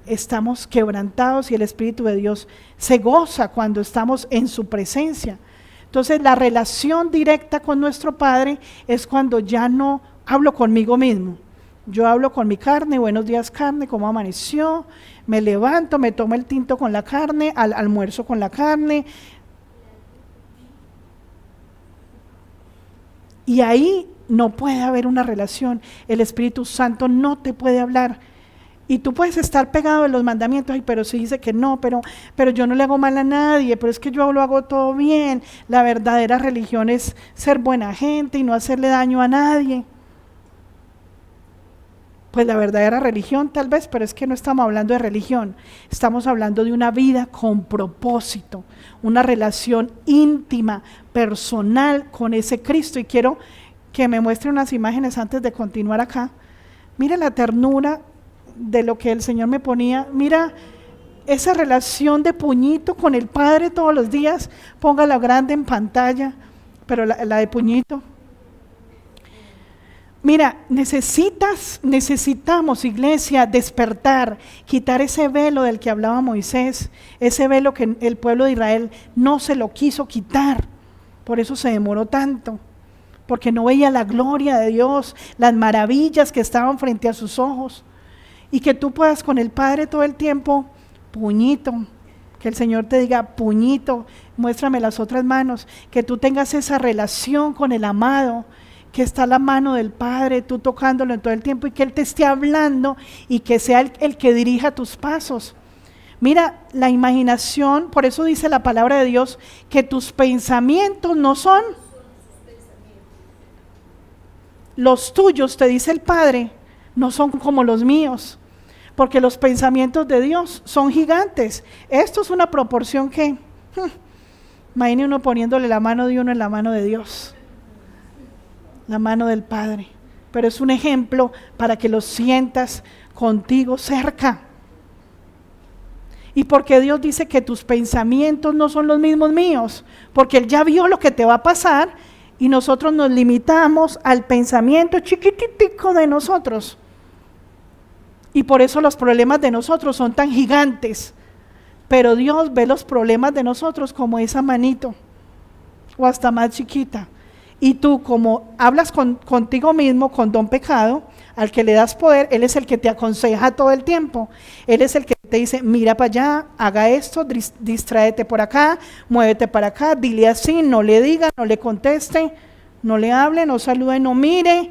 estamos quebrantados y el Espíritu de Dios se goza cuando estamos en su presencia. Entonces la relación directa con nuestro Padre es cuando ya no hablo conmigo mismo. Yo hablo con mi carne, buenos días carne, ¿cómo amaneció? Me levanto, me tomo el tinto con la carne, almuerzo con la carne. Y ahí no puede haber una relación. El Espíritu Santo no te puede hablar. Y tú puedes estar pegado en los mandamientos, ay, pero si dice que no, pero yo no le hago mal a nadie, pero es que yo lo hago todo bien. La verdadera religión es ser buena gente y no hacerle daño a nadie. Pues la verdadera religión tal vez, pero es que no estamos hablando de religión, estamos hablando de una vida con propósito, una relación íntima, personal con ese Cristo. Y quiero que me muestre unas imágenes antes de continuar acá. Mira la ternura de lo que el Señor me ponía, mira esa relación de puñito con el Padre todos los días, póngala grande en pantalla, pero la de puñito. Mira, necesitamos, iglesia, despertar, quitar ese velo del que hablaba Moisés, ese velo que el pueblo de Israel no se lo quiso quitar, por eso se demoró tanto, porque no veía la gloria de Dios, las maravillas que estaban frente a sus ojos, y que tú puedas con el Padre todo el tiempo, puñito, que el Señor te diga, puñito, muéstrame las otras manos, que tú tengas esa relación con el amado, que está la mano del Padre, tú tocándolo en todo el tiempo y que Él te esté hablando y que sea el que dirija tus pasos. Mira, la imaginación, por eso dice la palabra de Dios, que tus pensamientos no son los tuyos, te dice el Padre, no son como los míos, porque los pensamientos de Dios son gigantes. Esto es una proporción que, imagine uno poniéndole la mano de uno en la mano de Dios, la mano del Padre, pero es un ejemplo para que lo sientas contigo cerca. Y porque Dios dice que tus pensamientos no son los mismos míos, porque Él ya vio lo que te va a pasar y nosotros nos limitamos al pensamiento chiquititico de nosotros. Y por eso los problemas de nosotros son tan gigantes, pero Dios ve los problemas de nosotros como esa manito, o hasta más chiquita. Y tú, como hablas contigo mismo, con Don Pecado, al que le das poder, Él es el que te aconseja todo el tiempo. Él es el que te dice, mira para allá, haga esto, distráete por acá, muévete para acá, dile así, no le diga, no le conteste, no le hable, no salude, no mire,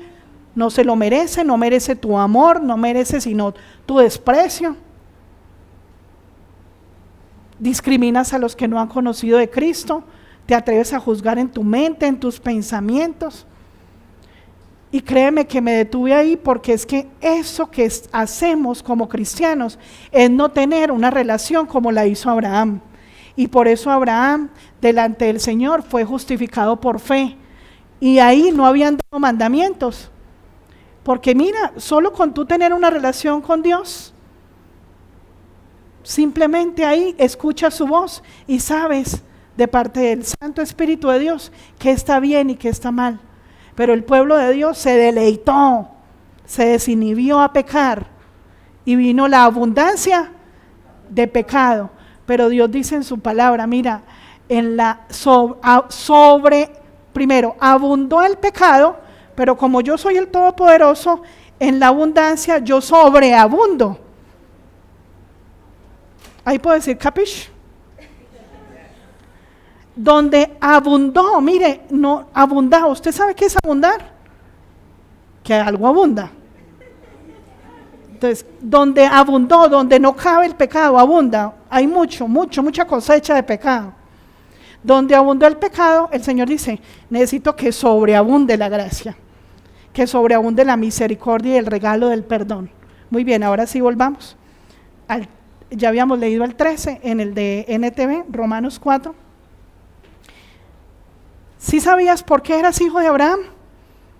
no se lo merece, no merece tu amor, no merece sino tu desprecio. discriminas a los que no han conocido de Cristo, te atreves a juzgar en tu mente, en tus pensamientos. Y créeme que me detuve ahí porque es que eso que hacemos como cristianos es no tener una relación como la hizo Abraham. Y por eso Abraham delante del Señor fue justificado por fe. Y ahí no habían dado mandamientos. Porque mira, solo con tú tener una relación con Dios, simplemente ahí escuchas su voz y sabes de parte del Santo Espíritu de Dios qué está bien y qué está mal. Pero el pueblo de Dios se deleitó, se desinhibió a pecar y vino la abundancia de pecado. Pero Dios dice en su palabra, mira, primero, abundó el pecado, pero como yo soy el Todopoderoso, en la abundancia yo sobreabundo. Ahí puedo decir, ¿capish? Donde abundó, mire, no abundaba. ¿Usted sabe qué es abundar? Que algo abunda. Entonces, donde abundó, donde no cabe el pecado, abunda. Hay mucha cosecha de pecado. Donde abundó el pecado, el Señor dice, necesito que sobreabunde la gracia, que sobreabunde la misericordia y el regalo del perdón. Muy bien, ahora sí volvamos. Ya habíamos leído el 13 en el de NTV, Romanos 4. ¿Sí sabías por qué eras hijo de Abraham?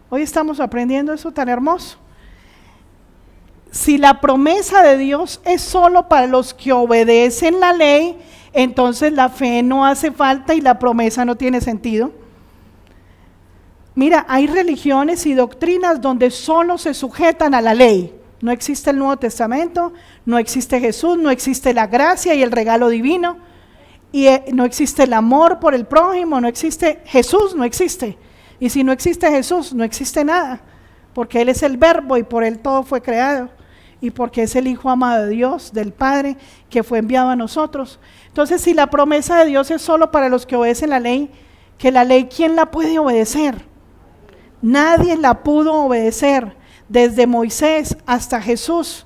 Hoy estamos aprendiendo eso tan hermoso. Si la promesa de Dios es solo para los que obedecen la ley, entonces la fe no hace falta y la promesa no tiene sentido. Mira, hay religiones y doctrinas donde solo se sujetan a la ley. No existe el Nuevo Testamento, no existe Jesús, no existe la gracia y el regalo divino, y no existe el amor por el prójimo, no existe Jesús, no existe. Y si no existe Jesús, no existe nada, porque Él es el Verbo y por Él todo fue creado, y porque es el Hijo amado de Dios, del Padre, que fue enviado a nosotros. Entonces, si la promesa de Dios es solo para los que obedecen la ley, que la ley, ¿quién la puede obedecer? Nadie la pudo obedecer, desde Moisés hasta Jesús.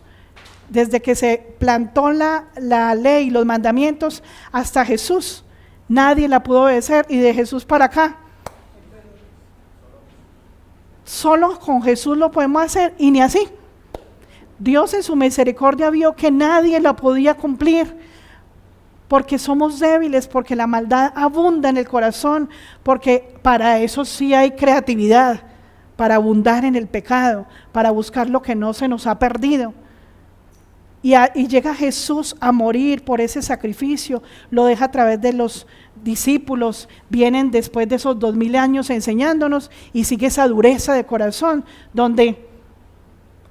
Desde que se plantó la ley, los mandamientos, hasta Jesús, nadie la pudo obedecer, y de Jesús para acá, solo con Jesús lo podemos hacer, y ni así. Dios en su misericordia vio que nadie la podía cumplir, porque somos débiles, porque la maldad abunda en el corazón, porque para eso sí hay creatividad, para abundar en el pecado, para buscar lo que no se nos ha perdido. Y llega Jesús a morir por ese sacrificio, lo deja a través de los discípulos, vienen después de esos 2000 años enseñándonos, y sigue esa dureza de corazón, donde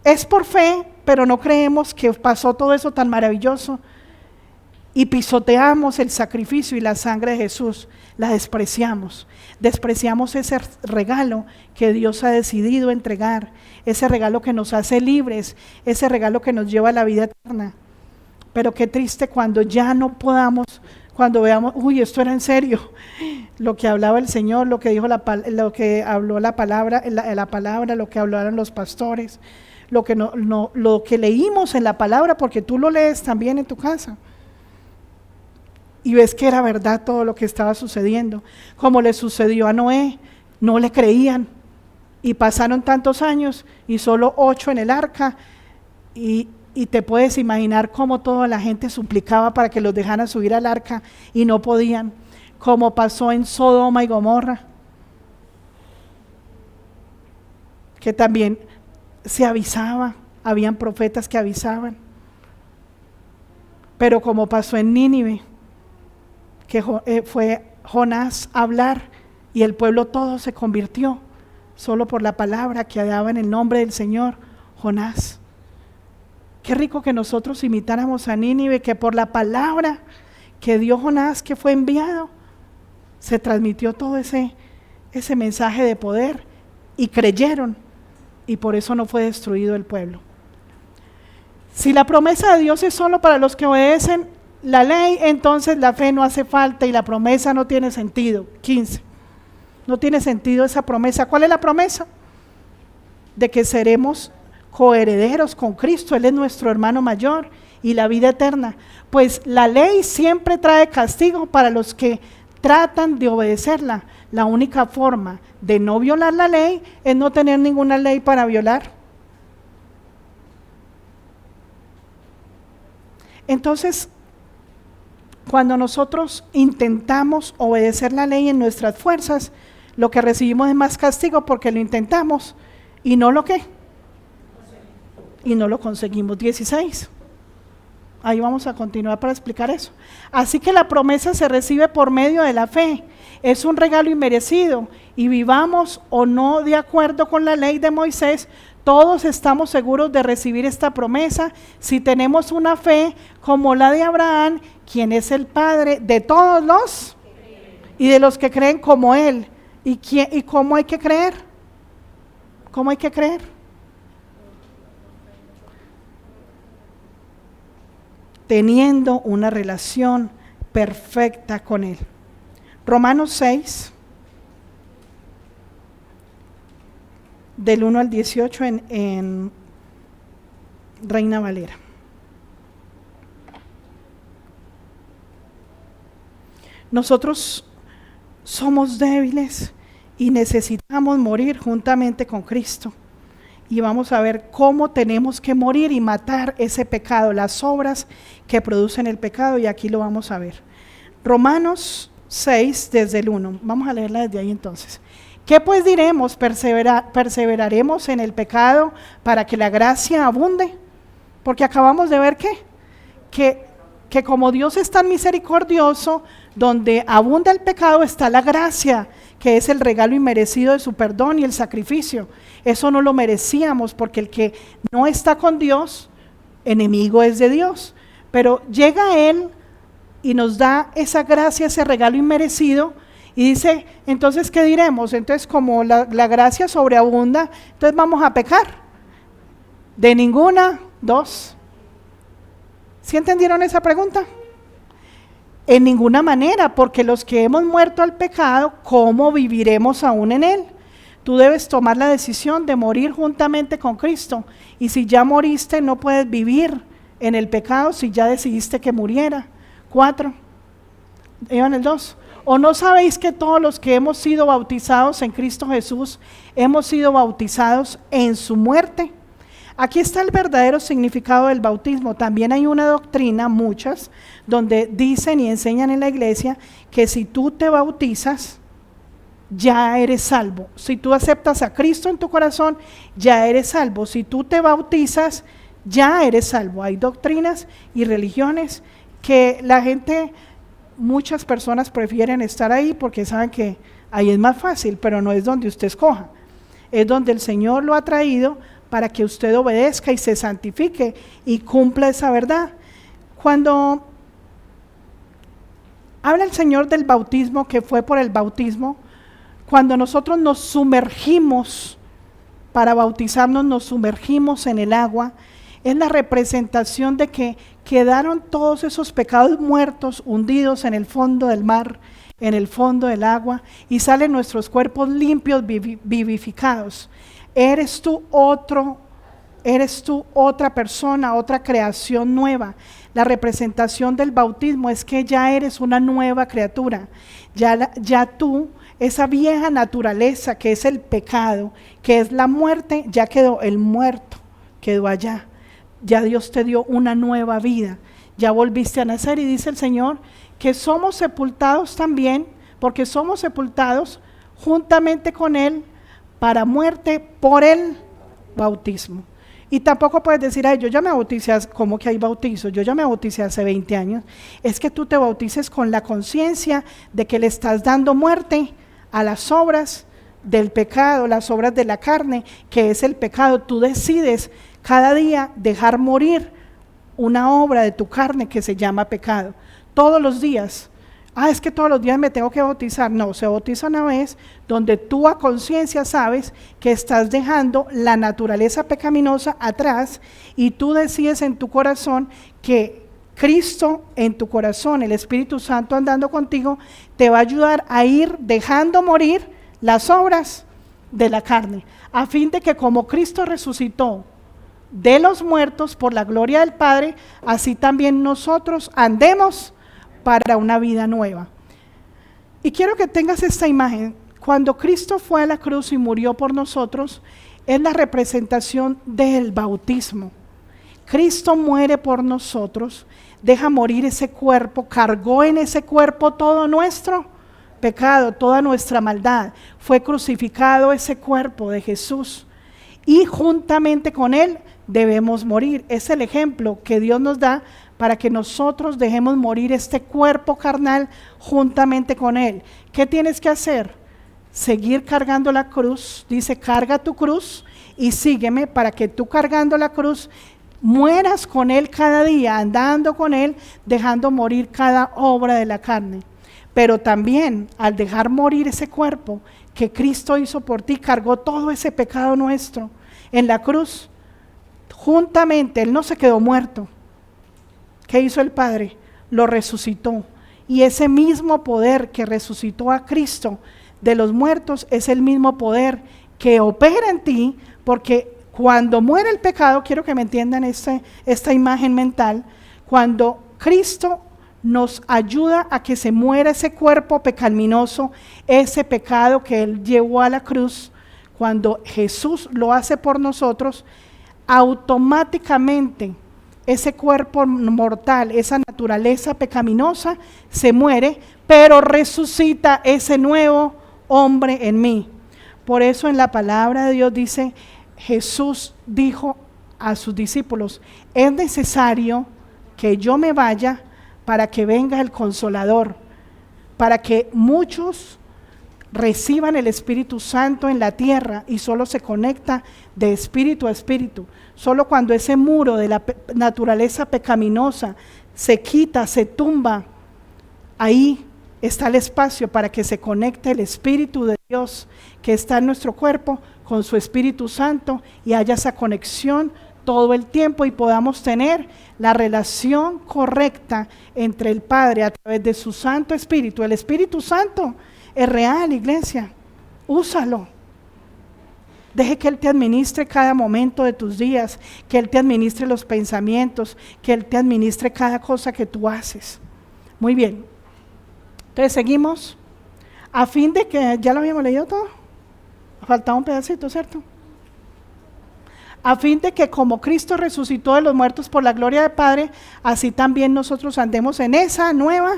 es por fe, pero no creemos que pasó todo eso tan maravilloso, y pisoteamos el sacrificio y la sangre de Jesús, la despreciamos ese regalo que Dios ha decidido entregar, ese regalo que nos hace libres, ese regalo que nos lleva a la vida eterna. Pero qué triste cuando ya no podamos, cuando veamos, uy, esto era en serio, lo que hablaba el Señor, lo que dijo lo que habló la palabra, lo que hablaron los pastores, lo que leímos en la palabra, porque tú lo lees también en tu casa. Y ves que era verdad todo lo que estaba sucediendo, como le sucedió a Noé, no le creían, y pasaron tantos años, y solo 8 en el arca, y te puedes imaginar cómo toda la gente suplicaba para que los dejaran subir al arca, y no podían, como pasó en Sodoma y Gomorra, que también se avisaba, habían profetas que avisaban, pero como pasó en Nínive, que fue Jonás a hablar y el pueblo todo se convirtió solo por la palabra que daba en el nombre del Señor, Jonás. Qué rico que nosotros imitáramos a Nínive, que por la palabra que dio Jonás, que fue enviado, se transmitió todo ese mensaje de poder, y creyeron, y por eso no fue destruido el pueblo. Si la promesa de Dios es solo para los que obedecen la ley, entonces la fe no hace falta y la promesa no tiene sentido. 15. No tiene sentido esa promesa. ¿Cuál es la promesa? De que seremos coherederos con Cristo. Él es nuestro hermano mayor y la vida eterna. Pues la ley siempre trae castigo para los que tratan de obedecerla. La única forma de no violar la ley es no tener ninguna ley para violar. Entonces, cuando nosotros intentamos obedecer la ley en nuestras fuerzas, lo que recibimos es más castigo porque lo intentamos y no lo ¿qué? Y no lo conseguimos. 16. Ahí vamos a continuar para explicar eso. Así que la promesa se recibe por medio de la fe. Es un regalo inmerecido y vivamos o no de acuerdo con la ley de Moisés, todos estamos seguros de recibir esta promesa si tenemos una fe como la de Abraham, quien es el padre de todos los y de los que creen como él. ¿Y cómo hay que creer? ¿Cómo hay que creer? Teniendo una relación perfecta con él. Romanos 6, del 1 al 18 en Reina Valera. Nosotros somos débiles y necesitamos morir juntamente con Cristo. Y vamos a ver cómo tenemos que morir y matar ese pecado, las obras que producen el pecado, y aquí lo vamos a ver. Romanos 6, desde el 1. Vamos a leerla desde ahí entonces. ¿Qué pues diremos? ¿Perseveraremos en el pecado para que la gracia abunde? Porque acabamos de ver que como Dios es tan misericordioso, donde abunda el pecado está la gracia, que es el regalo inmerecido de su perdón y el sacrificio. Eso no lo merecíamos, porque el que no está con Dios, enemigo es de Dios. Pero llega Él y nos da esa gracia, ese regalo inmerecido, y dice, entonces, ¿qué diremos? Entonces, como la gracia sobreabunda, entonces vamos a pecar. De ninguna, dos. ¿Sí entendieron esa pregunta? En ninguna manera, porque los que hemos muerto al pecado, ¿cómo viviremos aún en él? Tú debes tomar la decisión de morir juntamente con Cristo, y si ya moriste no puedes vivir en el pecado si ya decidiste que muriera. 4, en el 2. ¿O no sabéis que todos los que hemos sido bautizados en Cristo Jesús, hemos sido bautizados en su muerte? Aquí está el verdadero significado del bautismo. También hay una doctrina, muchas, donde dicen y enseñan en la iglesia que si tú te bautizas, ya eres salvo. Si tú aceptas a Cristo en tu corazón, ya eres salvo. Si tú te bautizas, ya eres salvo. Hay doctrinas y religiones que la gente, muchas personas prefieren estar ahí porque saben que ahí es más fácil, pero no es donde usted escoja. Es donde el Señor lo ha traído para que usted obedezca y se santifique y cumpla esa verdad. Cuando habla el Señor del bautismo, que fue por el bautismo, cuando nosotros nos sumergimos, para bautizarnos nos sumergimos en el agua, es la representación de que quedaron todos esos pecados muertos, hundidos en el fondo del mar, en el fondo del agua, y salen nuestros cuerpos limpios, vivificados. Eres tú otra persona, otra creación nueva. La representación del bautismo es que ya eres una nueva criatura. Ya tú, esa vieja naturaleza que es el pecado, que es la muerte, ya quedó, el muerto quedó allá. Ya Dios te dio una nueva vida. Ya volviste a nacer, y dice el Señor que somos sepultados también, porque somos sepultados juntamente con Él para muerte por el bautismo. Y tampoco puedes decir, ay, yo ya me bauticé, ¿cómo que hay bautizo? Yo ya me bauticé hace 20 años. Es que tú te bautices con la conciencia de que le estás dando muerte a las obras del pecado, las obras de la carne, que es el pecado. Tú decides cada día dejar morir una obra de tu carne que se llama pecado. Todos los días. Es que todos los días me tengo que bautizar. No, se bautiza una vez donde tú a conciencia sabes que estás dejando la naturaleza pecaminosa atrás, y tú decides en tu corazón que Cristo en tu corazón, el Espíritu Santo andando contigo, te va a ayudar a ir dejando morir las obras de la carne, a fin de que como Cristo resucitó de los muertos por la gloria del Padre, así también nosotros andemos para una vida nueva. Y quiero que tengas esta imagen. Cuando Cristo fue a la cruz y murió por nosotros, es la representación del bautismo. Cristo muere por nosotros, deja morir ese cuerpo, cargó en ese cuerpo todo nuestro pecado, toda nuestra maldad. Fue crucificado ese cuerpo de Jesús y juntamente con Él debemos morir. Es el ejemplo que Dios nos da para que nosotros dejemos morir este cuerpo carnal juntamente con Él. ¿Qué tienes que hacer? Seguir cargando la cruz. Dice, carga tu cruz y sígueme, para que tú cargando la cruz mueras con Él cada día, andando con Él, dejando morir cada obra de la carne. Pero también al dejar morir ese cuerpo que Cristo hizo por ti, cargó todo ese pecado nuestro en la cruz. Juntamente, Él no se quedó muerto. ¿Qué hizo el Padre? Lo resucitó. Y ese mismo poder que resucitó a Cristo de los muertos es el mismo poder que opera en ti, porque cuando muere el pecado, quiero que me entiendan esta imagen mental, cuando Cristo nos ayuda a que se muera ese cuerpo pecaminoso, ese pecado que Él llevó a la cruz, cuando Jesús lo hace por nosotros, automáticamente ese cuerpo mortal, esa naturaleza pecaminosa se muere, pero resucita ese nuevo hombre en mí. Por eso en la palabra de Dios dice, Jesús dijo a sus discípulos, es necesario que yo me vaya para que venga el Consolador, para que muchos reciban el Espíritu Santo en la tierra, y solo se conecta de espíritu a espíritu. Solo cuando ese muro de la naturaleza pecaminosa se quita, se tumba, ahí está el espacio para que se conecte el Espíritu de Dios que está en nuestro cuerpo con su Espíritu Santo, y haya esa conexión todo el tiempo y podamos tener la relación correcta entre el Padre a través de su Santo Espíritu. El Espíritu Santo es real, iglesia, úsalo. Deje que Él te administre cada momento de tus días, que Él te administre los pensamientos, que Él te administre cada cosa que tú haces. Muy bien, entonces seguimos, a fin de que, ya lo habíamos leído todo, faltaba un pedacito, ¿cierto? A fin de que como Cristo resucitó de los muertos por la gloria del Padre, así también nosotros andemos en esa nueva.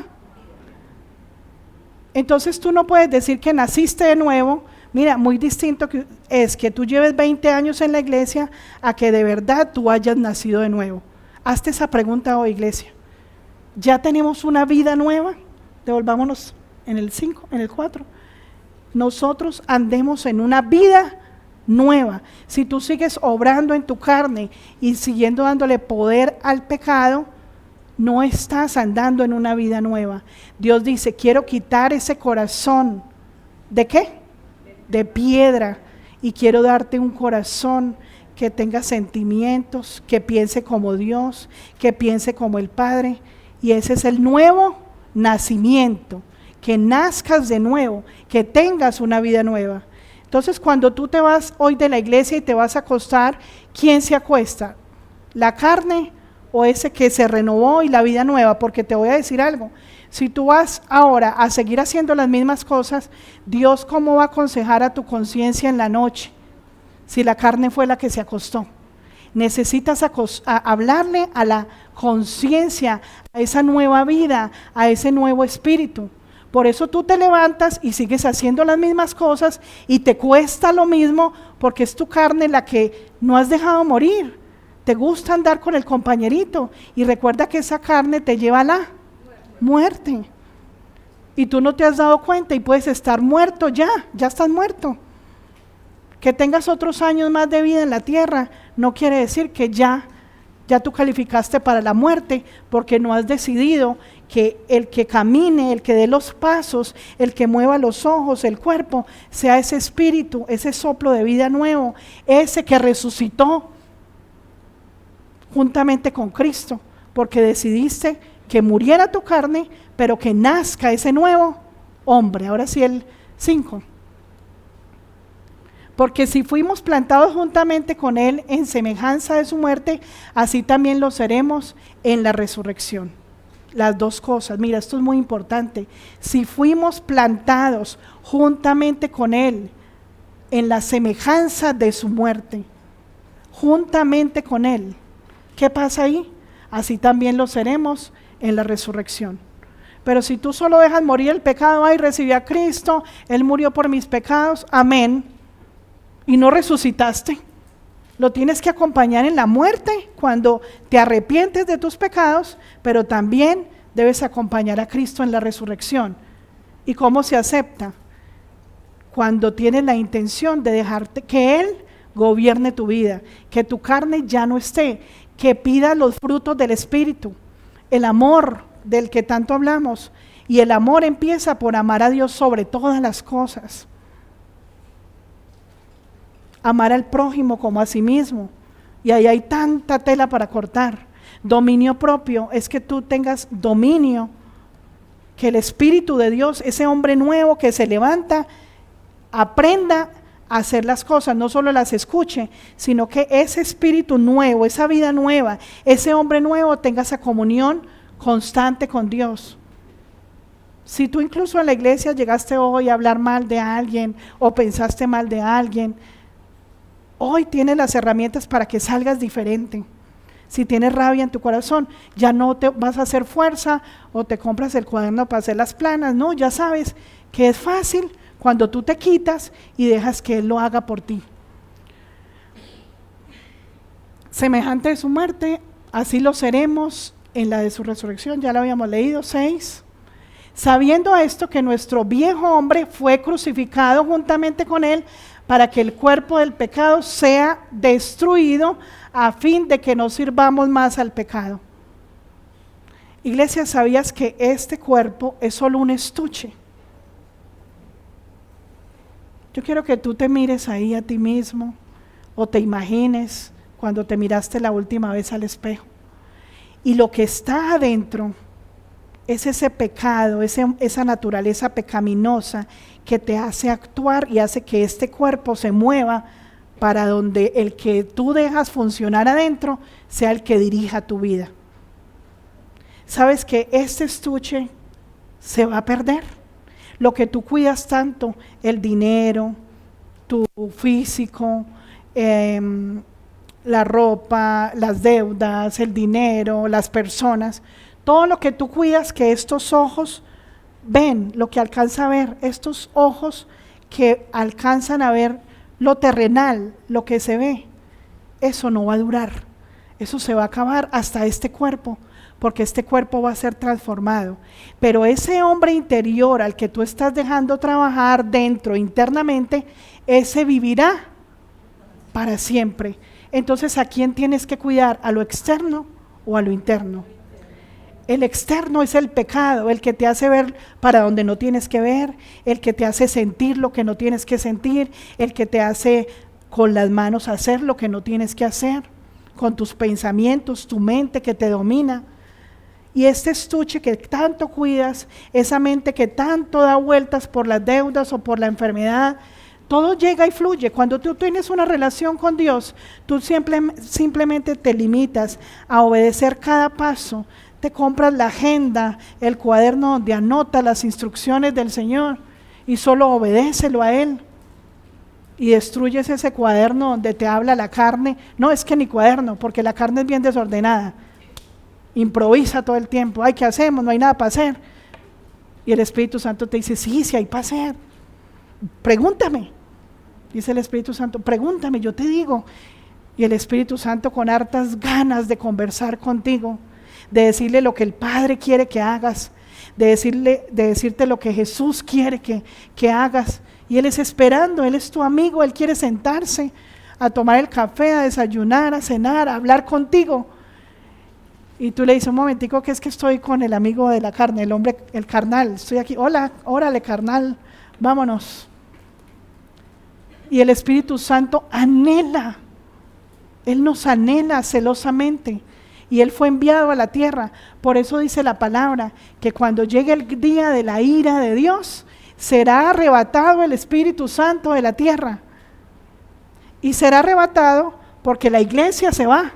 Entonces tú no puedes decir que naciste de nuevo. Mira, muy distinto es que tú lleves 20 años en la iglesia a que de verdad tú hayas nacido de nuevo. Hazte esa pregunta hoy, iglesia. ¿Ya tenemos una vida nueva? Devolvámonos en el 5, en el 4. Nosotros andemos en una vida nueva. Si tú sigues obrando en tu carne y siguiendo dándole poder al pecado, no estás andando en una vida nueva. Dios dice, quiero quitar ese corazón. ¿De qué? De piedra, y quiero darte un corazón que tenga sentimientos, que piense como Dios, que piense como el Padre, y ese es el nuevo nacimiento, que nazcas de nuevo, que tengas una vida nueva. Entonces cuando tú te vas hoy de la iglesia y te vas a acostar, ¿quién se acuesta? ¿La carne o ese que se renovó y la vida nueva? Porque te voy a decir algo, si tú vas ahora a seguir haciendo las mismas cosas, Dios ¿cómo va a aconsejar a tu conciencia en la noche? Si la carne fue la que se acostó. Necesitas hablarle a la conciencia, a esa nueva vida, a ese nuevo espíritu. Por eso tú te levantas y sigues haciendo las mismas cosas y te cuesta lo mismo, porque es tu carne la que no has dejado morir. Te gusta andar con el compañerito y recuerda que esa carne te lleva a la muerte. Y tú no te has dado cuenta y puedes estar muerto ya estás muerto. Que tengas otros años más de vida en la tierra no quiere decir que ya tú calificaste para la muerte, porque no has decidido que el que camine, el que dé los pasos, el que mueva los ojos, el cuerpo, sea ese espíritu, ese soplo de vida nuevo, ese que resucitó juntamente con Cristo, porque decidiste que muriera tu carne, pero que nazca ese nuevo hombre. Ahora sí el 5. Porque si fuimos plantados juntamente con Él en semejanza de su muerte, así también lo seremos en la resurrección. Las dos cosas, mira, esto es muy importante. Si fuimos plantados juntamente con Él en la semejanza de su muerte, juntamente con Él, ¿qué pasa ahí? Así también lo seremos en la resurrección. Pero si tú solo dejas morir el pecado, ay, recibí a Cristo, Él murió por mis pecados, amén, y no resucitaste, lo tienes que acompañar en la muerte cuando te arrepientes de tus pecados, pero también debes acompañar a Cristo en la resurrección. ¿Y cómo se acepta? Cuando tienes la intención de dejarte que Él gobierne tu vida, que tu carne ya no esté, que pidas los frutos del Espíritu, el amor del que tanto hablamos, y el amor empieza por amar a Dios sobre todas las cosas. Amar al prójimo como a sí mismo, y ahí hay tanta tela para cortar. Dominio propio es que tú tengas dominio, que el Espíritu de Dios, ese hombre nuevo que se levanta, aprenda a hacer las cosas, no solo las escuche, sino que ese espíritu nuevo, esa vida nueva, ese hombre nuevo tenga esa comunión constante con Dios. Si tú incluso en la iglesia llegaste hoy a hablar mal de alguien o pensaste mal de alguien, hoy tienes las herramientas para que salgas diferente. Si tienes rabia en tu corazón, ya no te vas a hacer fuerza o te compras el cuaderno para hacer las planas, no, ya sabes que es fácil cuando tú te quitas y dejas que Él lo haga por ti. Semejante de su muerte, así lo seremos en la de su resurrección, ya lo habíamos leído, 6. Sabiendo esto, que nuestro viejo hombre fue crucificado juntamente con Él, para que el cuerpo del pecado sea destruido, a fin de que no sirvamos más al pecado. Iglesia, ¿sabías que este cuerpo es solo un estuche? Yo quiero que tú te mires ahí a ti mismo, o te imagines cuando te miraste la última vez al espejo, y lo que está adentro es ese pecado, esa naturaleza pecaminosa que te hace actuar y hace que este cuerpo se mueva para donde el que tú dejas funcionar adentro sea el que dirija tu vida. ¿Sabes que este estuche se va a perder? Lo que tú cuidas tanto, el dinero, tu físico, la ropa, las deudas, el dinero, las personas, todo lo que tú cuidas, que estos ojos ven, lo que alcanza a ver, estos ojos que alcanzan a ver lo terrenal, lo que se ve, eso no va a durar, eso se va a acabar hasta este cuerpo, porque este cuerpo va a ser transformado, pero ese hombre interior al que tú estás dejando trabajar dentro, internamente, ese vivirá para siempre. Entonces, ¿a quién tienes que cuidar? ¿A lo externo o a lo interno? El externo es el pecado, el que te hace ver para donde no tienes que ver, el que te hace sentir lo que no tienes que sentir, el que te hace con las manos hacer lo que no tienes que hacer, con tus pensamientos, tu mente que te domina. Y este estuche que tanto cuidas, esa mente que tanto da vueltas por las deudas o por la enfermedad, todo llega y fluye. Cuando tú tienes una relación con Dios, tú simplemente te limitas a obedecer cada paso. Te compras la agenda, el cuaderno donde anotas las instrucciones del Señor y solo obedécelo a Él. Y destruyes ese cuaderno donde te habla la carne. No, es que ni cuaderno, porque la carne es bien desordenada. Improvisa todo el tiempo. Ay, ¿qué hacemos? No hay nada para hacer. Y el Espíritu Santo te dice, sí hay para hacer. Pregúntame. Dice el Espíritu Santo, pregúntame, yo te digo. Y el Espíritu Santo con hartas ganas de conversar contigo, de decirle lo que el Padre quiere que hagas, de decirte lo que Jesús quiere que hagas. Y Él es esperando, Él es tu amigo, Él quiere sentarse a tomar el café, a desayunar, a cenar, a hablar contigo. Y tú le dices, un momentico, que es que estoy con el amigo de la carne, el hombre, el carnal, estoy aquí, hola, órale carnal, vámonos. Y el Espíritu Santo anhela, Él nos anhela celosamente. Y Él fue enviado a la tierra. Por eso dice la palabra, que cuando llegue el día de la ira de Dios, será arrebatado el Espíritu Santo de la tierra. y será arrebatado porque la iglesia se va.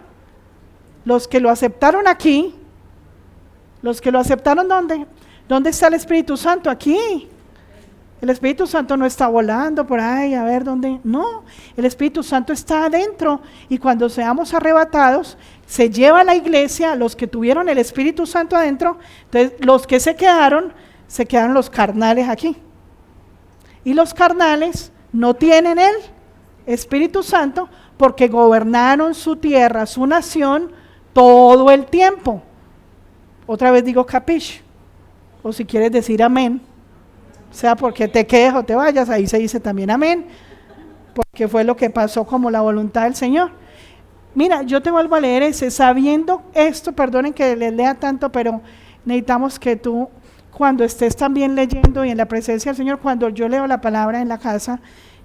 Los que lo aceptaron aquí, los que lo aceptaron, ¿dónde? ¿Dónde está el Espíritu Santo? Aquí. El Espíritu Santo no está volando por ahí a ver dónde. No, el Espíritu Santo está adentro y cuando seamos arrebatados, se lleva a la iglesia, los que tuvieron el Espíritu Santo adentro. Entonces los que se quedaron los carnales aquí. Y los carnales no tienen el Espíritu Santo porque gobernaron su tierra, su nación, todo el tiempo. Otra vez digo capish, o si quieres decir amén, sea porque te quedes o te vayas, ahí se dice también amén, porque fue lo que pasó como la voluntad del Señor. Mira, yo te vuelvo a leer ese, sabiendo esto, perdonen que les lea tanto, pero necesitamos que tú, cuando estés también leyendo y en la presencia del Señor, cuando yo leo la palabra en la casa,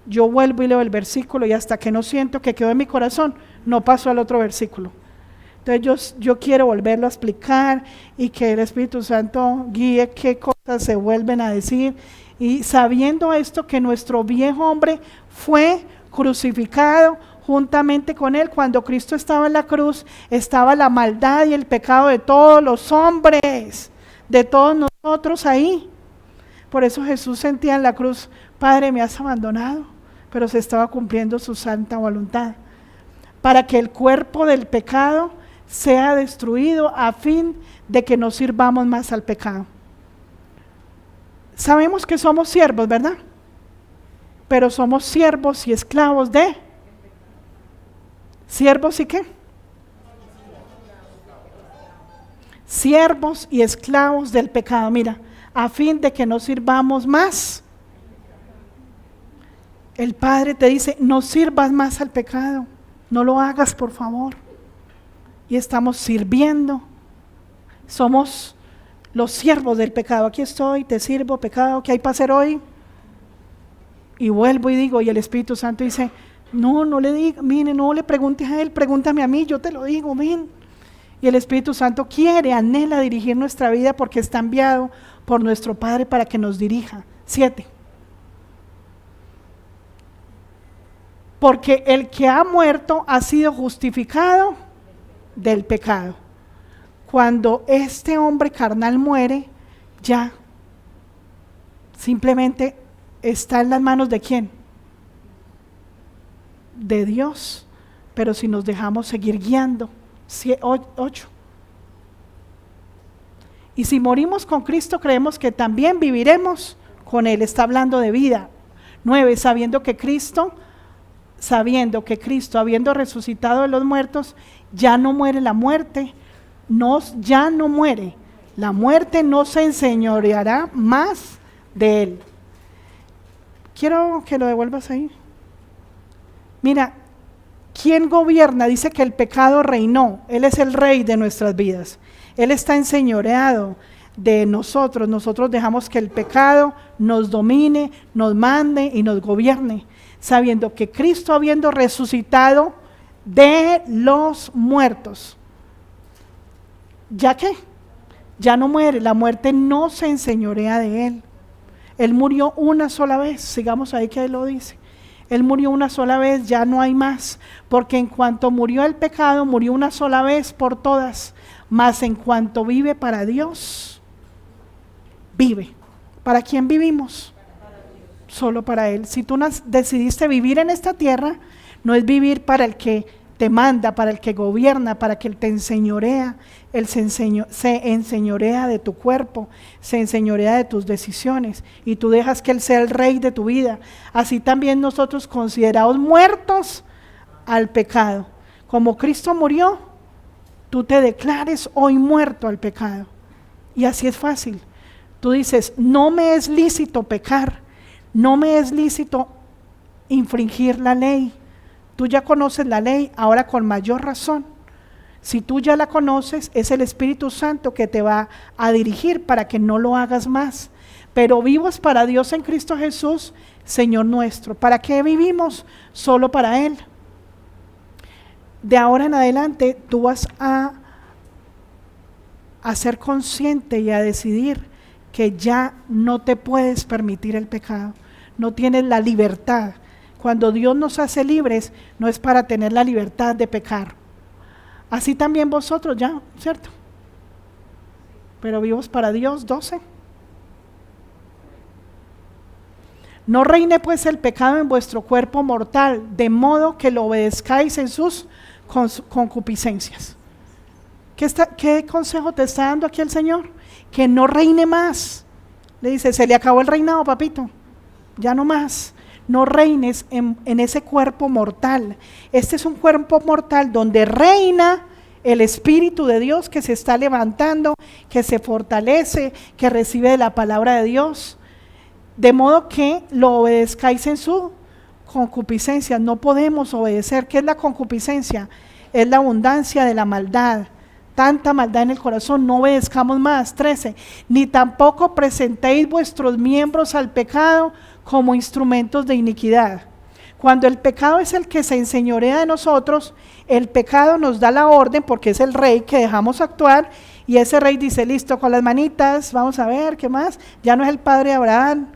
yo vuelvo y leo el versículo y hasta que no siento que quedó en mi corazón, no paso al otro versículo. Entonces yo quiero volverlo a explicar y que el Espíritu Santo guíe qué cosas se vuelven a decir. Y sabiendo esto, que nuestro viejo hombre fue crucificado juntamente con él. Cuando Cristo estaba en la cruz, estaba la maldad y el pecado de todos los hombres, de todos nosotros ahí. Por eso Jesús sentía en la cruz, Padre, me has abandonado, pero se estaba cumpliendo su santa voluntad, para que el cuerpo del pecado sea destruido a fin de que no sirvamos más al pecado. Sabemos que somos siervos, ¿verdad? Pero somos siervos y esclavos de... ¿Siervos y qué? Siervos y esclavos del pecado, mira, a fin de que no sirvamos más. El Padre te dice, no sirvas más al pecado, no lo hagas por favor. Y estamos sirviendo, somos los siervos del pecado. Aquí estoy, te sirvo, pecado, ¿qué hay para hacer hoy? Y vuelvo y digo, y el Espíritu Santo dice, no le diga, mire, no le preguntes a él, pregúntame a mí, yo te lo digo, ven. Y el Espíritu Santo quiere, anhela dirigir nuestra vida porque está enviado por nuestro Padre para que nos dirija. 7. Porque el que ha muerto ha sido justificado del pecado. Cuando este hombre carnal muere, ya simplemente está en las manos de ¿quién? De Dios. Pero si nos dejamos seguir guiando. 8. Y si morimos con Cristo, creemos que también viviremos con Él. Está hablando de vida. 9. Sabiendo que Cristo, habiendo resucitado de los muertos, ya no muere la muerte, ya no muere. La muerte no se enseñoreará más de Él. Quiero que lo devuelvas ahí. Mira, ¿quién gobierna? Dice que el pecado reinó. Él es el rey de nuestras vidas. Él está enseñoreado de nosotros. Nosotros dejamos que el pecado nos domine, nos mande y nos gobierne, sabiendo que Cristo, habiendo resucitado de los muertos, ¿ya qué? Ya no muere, la muerte no se enseñorea de Él. Él murió una sola vez, sigamos ahí que Él lo dice. Él murió una sola vez, ya no hay más, porque en cuanto murió el pecado, murió una sola vez por todas, mas en cuanto vive para Dios, vive. ¿Para quién vivimos? Solo para Él. Si tú decidiste vivir en esta tierra, no es vivir para el que te manda, para el que gobierna, para que Él te enseñorea. Él se enseñorea de tu cuerpo, se enseñorea de tus decisiones y tú dejas que Él sea el rey de tu vida. Así también nosotros, considerados muertos al pecado, como Cristo murió, tú te declares hoy muerto al pecado. Y así es fácil. Tú dices, no me es lícito pecar, no me es lícito infringir la ley. Tú ya conoces la ley, ahora con mayor razón. Si tú ya la conoces, es el Espíritu Santo que te va a dirigir para que no lo hagas más. Pero vivos para Dios en Cristo Jesús, Señor nuestro. ¿Para qué vivimos? Solo para Él. De ahora en adelante, tú vas a ser consciente y a decidir que ya no te puedes permitir el pecado. No tienes la libertad. Cuando Dios nos hace libres, no es para tener la libertad de pecar. Así también vosotros ya, ¿cierto? Pero vivos para Dios, 12. No reine pues el pecado en vuestro cuerpo mortal, de modo que lo obedezcáis en sus concupiscencias. ¿Qué consejo te está dando aquí el Señor? Que no reine más. Le dice, se le acabó el reinado, papito, ya no más. No reines en ese cuerpo mortal. Este es un cuerpo mortal donde reina el Espíritu de Dios que se está levantando, que se fortalece, que recibe de la palabra de Dios. De modo que lo obedezcáis en su concupiscencia. No podemos obedecer. ¿Qué es la concupiscencia? Es la abundancia de la maldad. Tanta maldad en el corazón, no obedezcamos más. 13. Ni tampoco presentéis vuestros miembros al pecado como instrumentos de iniquidad. Cuando el pecado es el que se enseñorea de nosotros, el pecado nos da la orden porque es el rey que dejamos actuar y ese rey dice, listo, con las manitas, vamos a ver, ¿qué más? Ya no es el padre de Abraham,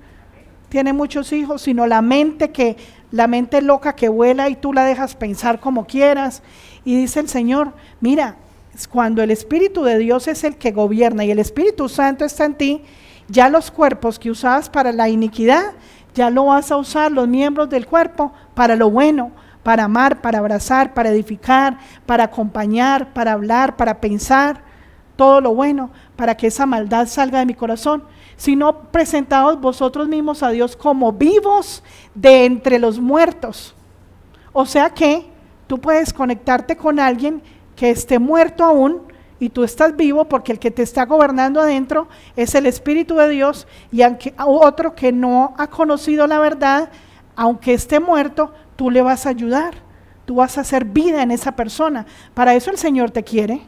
tiene muchos hijos, sino la mente loca que vuela y tú la dejas pensar como quieras. Y dice el Señor, mira, cuando el Espíritu de Dios es el que gobierna y el Espíritu Santo está en ti, ya los cuerpos que usabas para la iniquidad, ya lo vas a usar, los miembros del cuerpo, para lo bueno, para amar, para abrazar, para edificar, para acompañar, para hablar, para pensar, todo lo bueno, para que esa maldad salga de mi corazón. Sino presentaos vosotros mismos a Dios como vivos de entre los muertos. O sea que tú puedes conectarte con alguien que esté muerto aún y tú estás vivo porque el que te está gobernando adentro es el Espíritu de Dios, y aunque otro que no ha conocido la verdad, aunque esté muerto, tú le vas a ayudar, tú vas a hacer vida en esa persona. Para eso el Señor te quiere.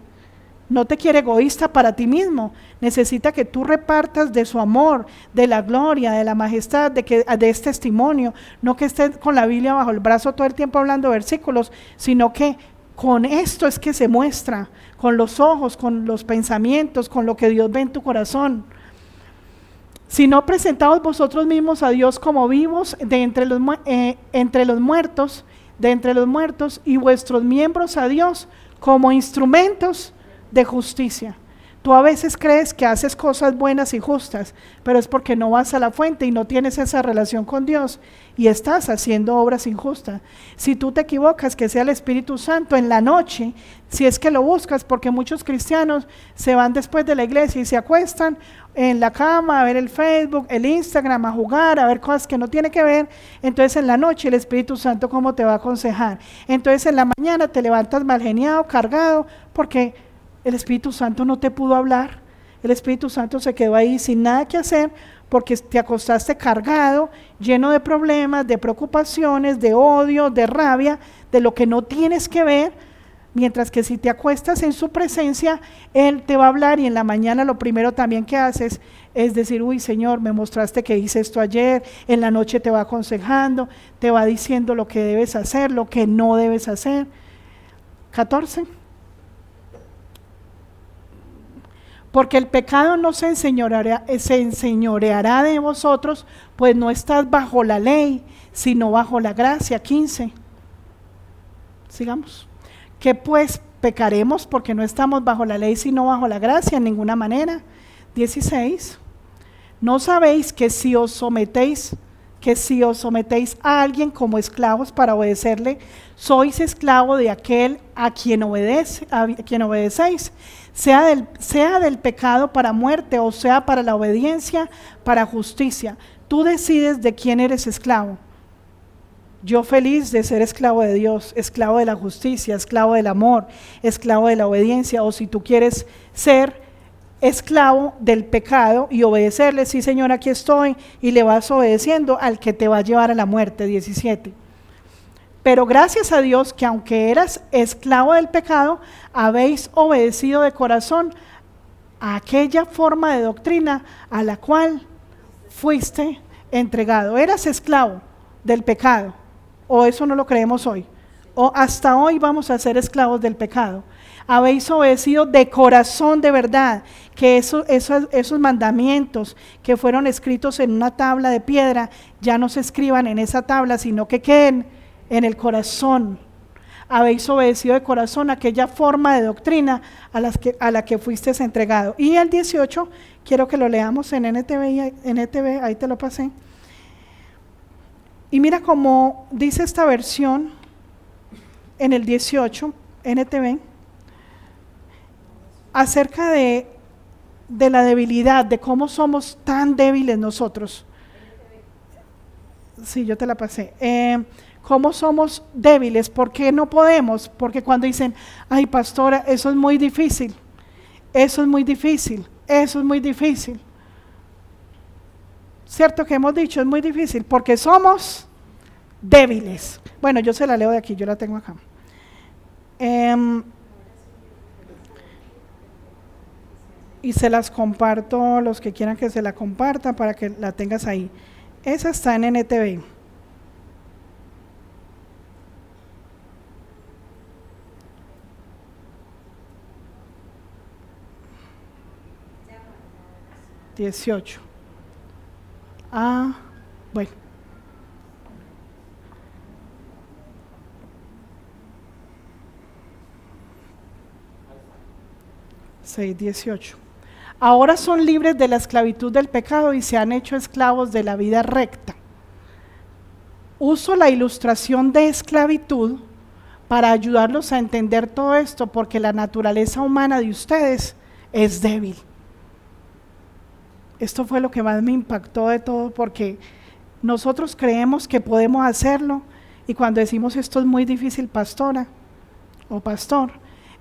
No te quiere egoísta para ti mismo, necesita que tú repartas de su amor, de la gloria, de la majestad, de este testimonio, no que estés con la Biblia bajo el brazo todo el tiempo hablando versículos, sino que con esto es que se muestra, con los ojos, con los pensamientos, con lo que Dios ve en tu corazón. Si no, presentaos vosotros mismos a Dios como vivos de entre los muertos, y vuestros miembros a Dios como instrumentos de justicia. Tú a veces crees que haces cosas buenas y justas, pero es porque no vas a la fuente y no tienes esa relación con Dios y estás haciendo obras injustas. Si tú te equivocas, que sea el Espíritu Santo en la noche, si es que lo buscas, porque muchos cristianos se van después de la iglesia y se acuestan en la cama a ver el Facebook, el Instagram, a jugar, a ver cosas que no tiene que ver. Entonces en la noche el Espíritu Santo, ¿cómo te va a aconsejar? Entonces en la mañana te levantas mal geniado, cargado, porque el Espíritu Santo no te pudo hablar. El Espíritu Santo se quedó ahí sin nada que hacer porque te acostaste cargado, lleno de problemas, de preocupaciones, de odio, de rabia, de lo que no tienes que ver. Mientras que si te acuestas en su presencia, Él te va a hablar, y en la mañana lo primero también que haces es decir, uy Señor, me mostraste que hice esto ayer. En la noche te va aconsejando, te va diciendo lo que debes hacer, lo que no debes hacer. 14. Porque el pecado no se enseñoreará de vosotros, pues no estás bajo la ley, sino bajo la gracia. 15. Sigamos. ¿Qué pues pecaremos porque no estamos bajo la ley, sino bajo la gracia? En ninguna manera. 16. ¿No sabéis que si os sometéis a alguien como esclavos para obedecerle, sois esclavo de aquel a quien obedecéis, sea del pecado para muerte, o sea para la obediencia, para justicia? Tú decides de quién eres esclavo. Yo feliz de ser esclavo de Dios, esclavo de la justicia, esclavo del amor, esclavo de la obediencia. O si tú quieres ser esclavo del pecado y obedecerle, sí Señor, aquí estoy, y le vas obedeciendo al que te va a llevar a la muerte. 17. Pero gracias a Dios que aunque eras esclavo del pecado, habéis obedecido de corazón a aquella forma de doctrina a la cual fuiste entregado. Eras esclavo del pecado, o eso no lo creemos hoy. o hasta hoy vamos a ser esclavos del pecado. Habéis obedecido de corazón de verdad, que esos mandamientos que fueron escritos en una tabla de piedra ya no se escriban en esa tabla, sino que queden en el corazón. Habéis obedecido de corazón aquella forma de doctrina a la que fuisteis entregado. Y el 18, quiero que lo leamos en NTV, ahí te lo pasé. Y mira cómo dice esta versión en el 18, NTV, acerca de la debilidad, de cómo somos tan débiles nosotros. Sí, yo te la pasé. Cómo somos débiles, ¿por qué no podemos? Porque cuando dicen, ay pastora, eso es muy difícil, eso es muy difícil, eso es muy difícil. Cierto que hemos dicho, es muy difícil, porque somos débiles. Bueno, yo se la leo de aquí, yo la tengo acá. Y se las comparto, los que quieran que se la compartan para que la tengas ahí. Esa está en NTV. (18) Bueno. (6:18) Ahora son libres de la esclavitud del pecado y se han hecho esclavos de la vida recta. Uso la ilustración de esclavitud para ayudarlos a entender todo esto, porque la naturaleza humana de ustedes es débil. Esto fue lo que más me impactó de todo, porque nosotros creemos que podemos hacerlo, y cuando decimos esto es muy difícil, pastora o pastor,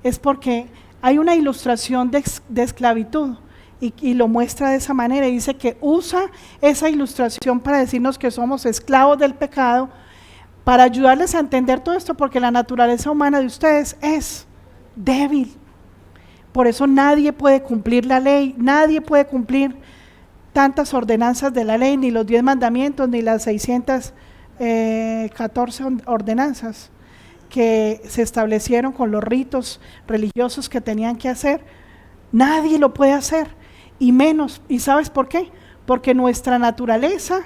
es porque hay una ilustración de esclavitud, y lo muestra de esa manera, y dice que usa esa ilustración para decirnos que somos esclavos del pecado, para ayudarles a entender todo esto, porque la naturaleza humana de ustedes es débil. Por eso nadie puede cumplir la ley, nadie puede cumplir tantas ordenanzas de la ley, ni los 10 mandamientos, ni las 614 ordenanzas que se establecieron con los ritos religiosos que tenían que hacer. Nadie lo puede hacer, y menos, ¿y sabes por qué? Porque nuestra naturaleza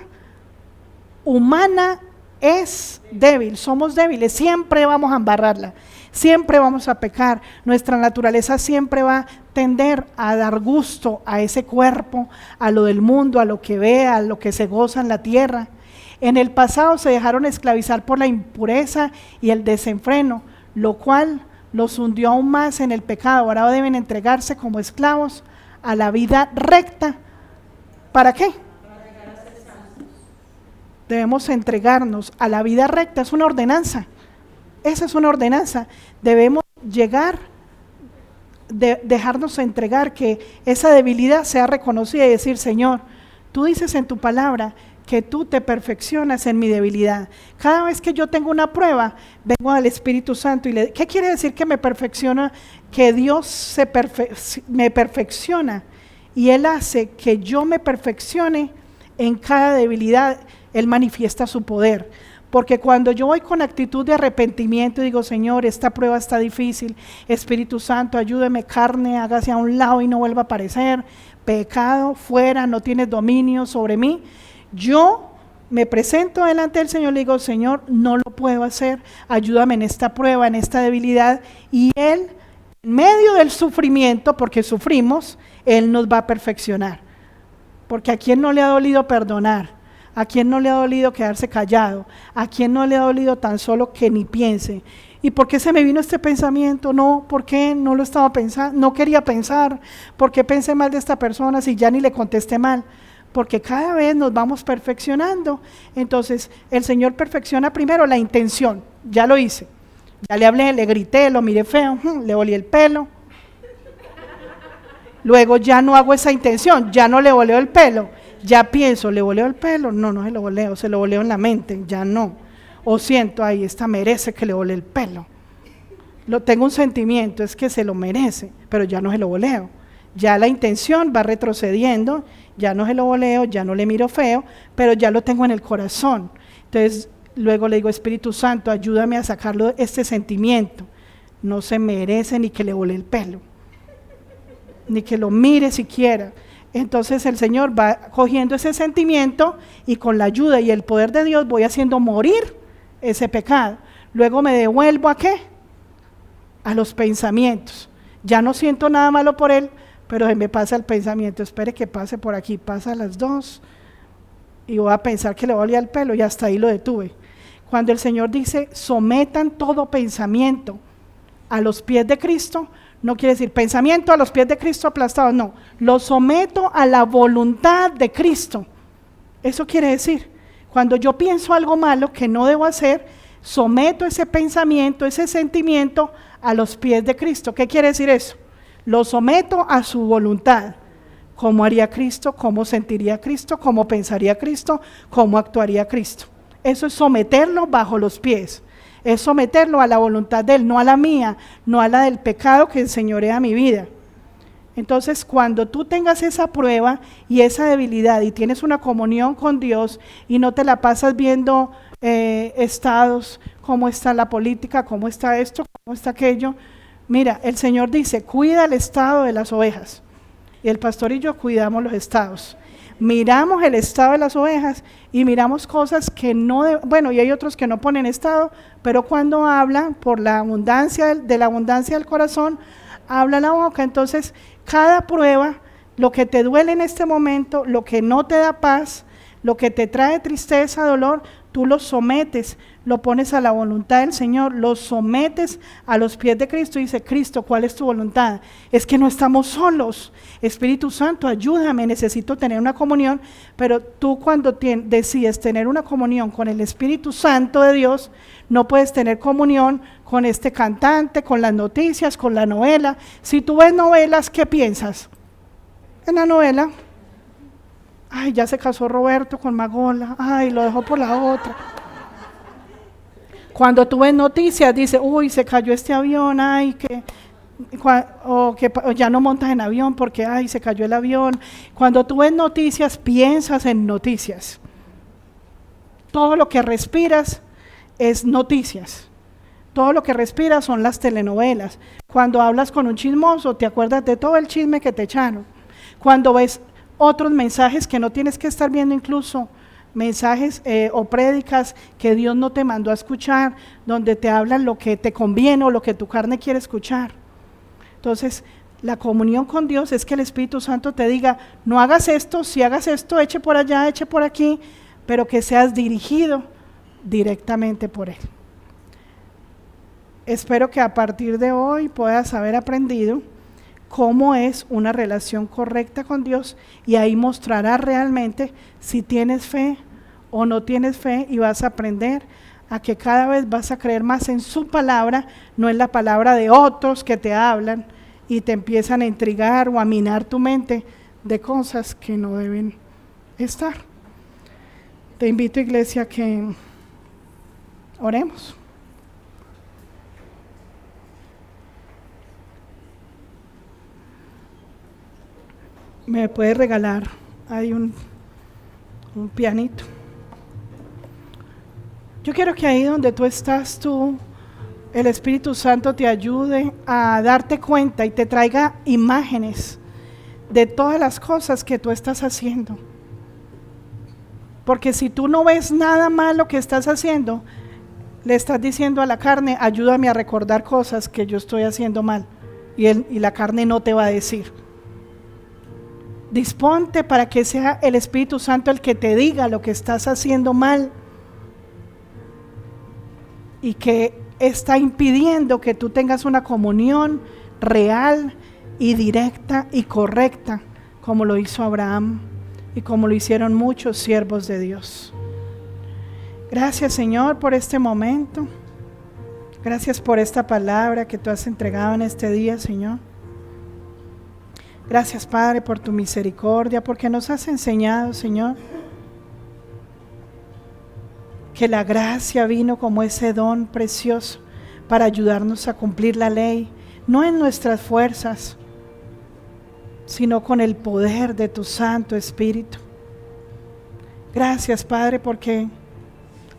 humana es débil, somos débiles, siempre vamos a embarrarla, siempre vamos a pecar, nuestra naturaleza siempre va a tender a dar gusto a ese cuerpo, a lo del mundo, a lo que ve, a lo que se goza en la tierra. En el pasado se dejaron esclavizar por la impureza y el desenfreno, lo cual los hundió aún más en el pecado. Ahora deben entregarse como esclavos a la vida recta. ¿Para qué? Debemos entregarnos a la vida recta, es una ordenanza. Esa es una ordenanza. Debemos dejarnos entregar, que esa debilidad sea reconocida y decir, Señor, tú dices en tu palabra que tú te perfeccionas en mi debilidad. Cada vez que yo tengo una prueba, vengo al Espíritu Santo y ¿qué quiere decir que me perfecciona? Que Dios me perfecciona, y Él hace que yo me perfeccione en cada debilidad. Él manifiesta su poder, porque cuando yo voy con actitud de arrepentimiento y digo, Señor, esta prueba está difícil, Espíritu Santo, ayúdeme, carne, hágase a un lado y no vuelva a aparecer, pecado, fuera, no tienes dominio sobre mí. Yo me presento delante del Señor, le digo, Señor, no lo puedo hacer, ayúdame en esta prueba, en esta debilidad, y Él, en medio del sufrimiento, porque sufrimos, Él nos va a perfeccionar. Porque ¿a quién no le ha dolido perdonar? ¿A quién no le ha dolido quedarse callado? ¿A quién no le ha dolido tan solo que ni piense? ¿Y por qué se me vino este pensamiento? No, ¿por qué no lo estaba pensando? No quería pensar. ¿Por qué pensé mal de esta persona si ya ni le contesté mal? Porque cada vez nos vamos perfeccionando. Entonces, el Señor perfecciona primero la intención. Ya lo hice. Ya le hablé, le grité, lo miré feo, le olí el pelo. Luego ya no hago esa intención, ya no le voleo el pelo. Ya pienso, ¿le voleo el pelo? No, no se lo voleo, se lo voleo en la mente, ya no. O siento, ay, esta merece que le volee el pelo. Tengo un sentimiento, es que se lo merece, pero ya no se lo voleo. Ya la intención va retrocediendo, ya no se lo voleo, ya no le miro feo, pero ya lo tengo en el corazón. Entonces, luego le digo, Espíritu Santo, ayúdame a sacarlo este sentimiento. No se merece ni que le vole el pelo, ni que lo mire siquiera. Entonces el Señor va cogiendo ese sentimiento y con la ayuda y el poder de Dios voy haciendo morir ese pecado. Luego me devuelvo ¿a qué? A los pensamientos. Ya no siento nada malo por él, pero se me pasa el pensamiento, espere que pase por aquí, pasa a las 2 y voy a pensar que le voy a oler el pelo y hasta ahí lo detuve. Cuando el Señor dice, sometan todo pensamiento a los pies de Cristo, no quiere decir pensamiento a los pies de Cristo aplastados, no, lo someto a la voluntad de Cristo. Eso quiere decir, cuando yo pienso algo malo que no debo hacer, someto ese pensamiento, ese sentimiento a los pies de Cristo. ¿Qué quiere decir eso? Lo someto a su voluntad. ¿Cómo haría Cristo? ¿Cómo sentiría Cristo? ¿Cómo pensaría Cristo? ¿Cómo actuaría Cristo? Eso es someterlo bajo los pies. Es someterlo a la voluntad de Él, no a la mía, no a la del pecado que enseñorea mi vida. Entonces, cuando tú tengas esa prueba y esa debilidad y tienes una comunión con Dios y no te la pasas viendo estados, cómo está la política, cómo está esto, cómo está aquello. Mira, el Señor dice, cuida el estado de las ovejas. Y el pastor y yo cuidamos los estados. Miramos el estado de las ovejas y miramos cosas que no, bueno, y hay otros que no ponen estado, pero cuando hablan por la abundancia, de la abundancia del corazón, habla la boca. Entonces, cada prueba, lo que te duele en este momento, lo que no te da paz, lo que te trae tristeza, dolor, tú lo sometes, lo pones a la voluntad del Señor, lo sometes a los pies de Cristo y dice, Cristo, ¿cuál es tu voluntad? Es que no estamos solos, Espíritu Santo, ayúdame, necesito tener una comunión, pero tú cuando decides tener una comunión con el Espíritu Santo de Dios, no puedes tener comunión con este cantante, con las noticias, con la novela. Si tú ves novelas, ¿qué piensas? En la novela, ay, ya se casó Roberto con Magola, ay, lo dejó por la otra. Cuando tú ves noticias, dice, uy, se cayó este avión, ay, o ya no montas en avión porque, ay, se cayó el avión. Cuando tú ves noticias, piensas en noticias. Todo lo que respiras es noticias. Todo lo que respiras son las telenovelas. Cuando hablas con un chismoso, te acuerdas de todo el chisme que te echaron. Cuando ves otros mensajes que no tienes que estar viendo, incluso mensajes o prédicas que Dios no te mandó a escuchar, donde te hablan lo que te conviene o lo que tu carne quiere escuchar. Entonces, la comunión con Dios es que el Espíritu Santo te diga, no hagas esto, si hagas esto, eche por allá, eche por aquí, pero que seas dirigido directamente por Él. Espero que a partir de hoy puedas haber aprendido cómo es una relación correcta con Dios y ahí mostrarás realmente si tienes fe o no tienes fe y vas a aprender a que cada vez vas a creer más en su palabra, no en la palabra de otros que te hablan y te empiezan a intrigar o a minar tu mente de cosas que no deben estar. Te invito, iglesia, a que oremos. ¿Me puedes regalar? Hay un pianito. Yo quiero que ahí donde tú estás, el Espíritu Santo te ayude a darte cuenta y te traiga imágenes de todas las cosas que tú estás haciendo. Porque si tú no ves nada malo que estás haciendo, le estás diciendo a la carne, ayúdame a recordar cosas que yo estoy haciendo mal. Y la carne no te va a decir. Disponte para que sea el Espíritu Santo el que te diga lo que estás haciendo mal y que está impidiendo que tú tengas una comunión real y directa y correcta, como lo hizo Abraham y como lo hicieron muchos siervos de Dios. Gracias, Señor, por este momento. Gracias por esta palabra que tú has entregado en este día, Señor. Gracias, Padre, por tu misericordia, porque nos has enseñado, Señor, que la gracia vino como ese don precioso para ayudarnos a cumplir la ley, no en nuestras fuerzas, sino con el poder de tu Santo Espíritu. Gracias, Padre, porque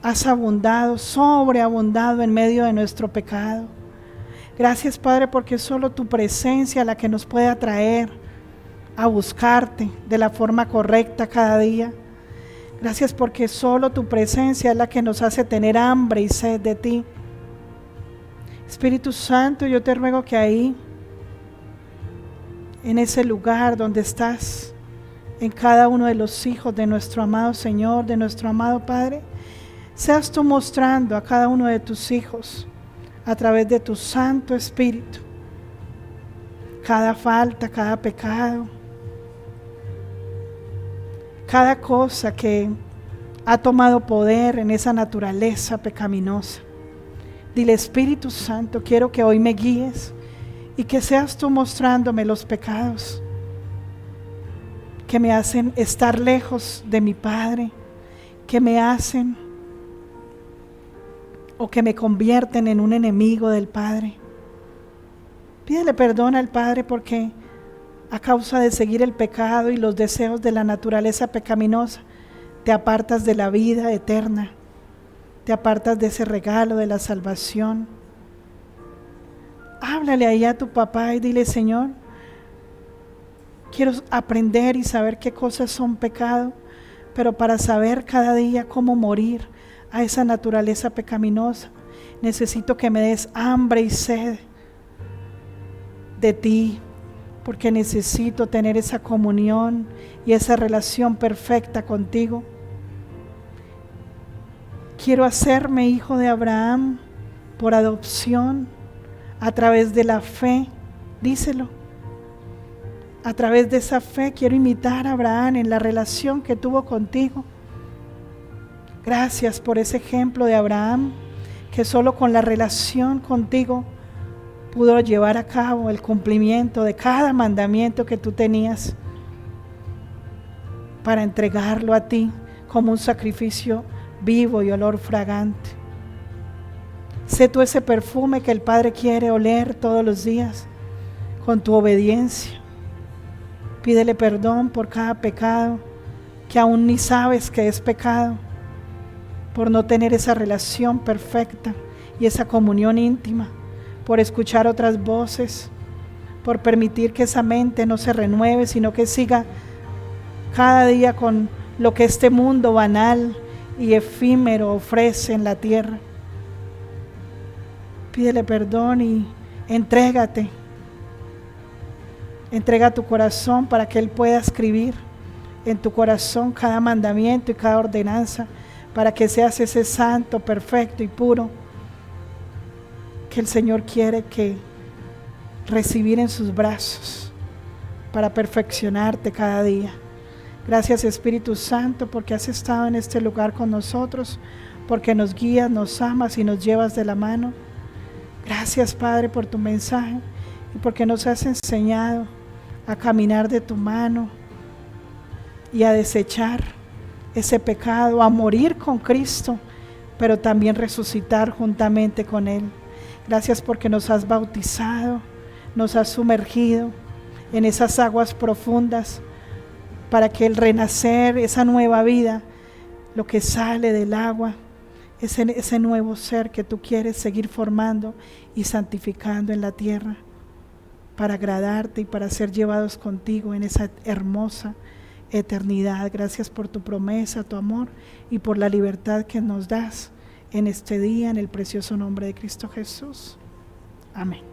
has abundado, sobreabundado en medio de nuestro pecado. Gracias, Padre, porque es solo tu presencia la que nos puede atraer a buscarte de la forma correcta cada día. Gracias porque solo tu presencia es la que nos hace tener hambre y sed de ti. Espíritu Santo, yo te ruego que ahí, en ese lugar donde estás, en cada uno de los hijos de nuestro amado Señor, de nuestro amado Padre, seas tú mostrando a cada uno de tus hijos, a través de tu Santo Espíritu, cada falta, cada pecado, cada cosa que ha tomado poder en esa naturaleza pecaminosa. Dile: Espíritu Santo, quiero que hoy me guíes y que seas tú mostrándome los pecados que me hacen estar lejos de mi Padre, que me hacen o que me convierten en un enemigo del Padre. Pídele perdón al Padre porque a causa de seguir el pecado y los deseos de la naturaleza pecaminosa, te apartas de la vida eterna, te apartas de ese regalo de la salvación. Háblale ahí a tu papá y dile: Señor, quiero aprender y saber qué cosas son pecado, pero para saber cada día cómo morir a esa naturaleza pecaminosa, necesito que me des hambre y sed de ti, porque necesito tener esa comunión y esa relación perfecta contigo. Quiero hacerme hijo de Abraham por adopción a través de la fe, díselo. A través de esa fe quiero imitar a Abraham en la relación que tuvo contigo. Gracias por ese ejemplo de Abraham, que solo con la relación contigo pudo llevar a cabo el cumplimiento de cada mandamiento que tú tenías para entregarlo a ti como un sacrificio vivo y olor fragante. Sé tú ese perfume que el Padre quiere oler todos los días con tu obediencia. Pídele perdón por cada pecado que aún ni sabes que es pecado, por no tener esa relación perfecta y esa comunión íntima, por escuchar otras voces, por permitir que esa mente no se renueve, sino que siga cada día con lo que este mundo banal y efímero ofrece en la tierra. Pídele perdón y entrégate. Entrega tu corazón para que Él pueda escribir en tu corazón cada mandamiento y cada ordenanza, para que seas ese santo, perfecto y puro que el Señor quiere que recibir en sus brazos para perfeccionarte cada día. Gracias, Espíritu Santo, porque has estado en este lugar con nosotros, porque nos guías, nos amas y nos llevas de la mano. Gracias, Padre, por tu mensaje y porque nos has enseñado a caminar de tu mano y a desechar ese pecado, a morir con Cristo, pero también resucitar juntamente con Él. Gracias porque nos has bautizado, nos has sumergido en esas aguas profundas para que el renacer, esa nueva vida, lo que sale del agua, ese nuevo ser que tú quieres seguir formando y santificando en la tierra, para agradarte y para ser llevados contigo en esa hermosa eternidad. Gracias por tu promesa, tu amor y por la libertad que nos das en este día, en el precioso nombre de Cristo Jesús. Amén.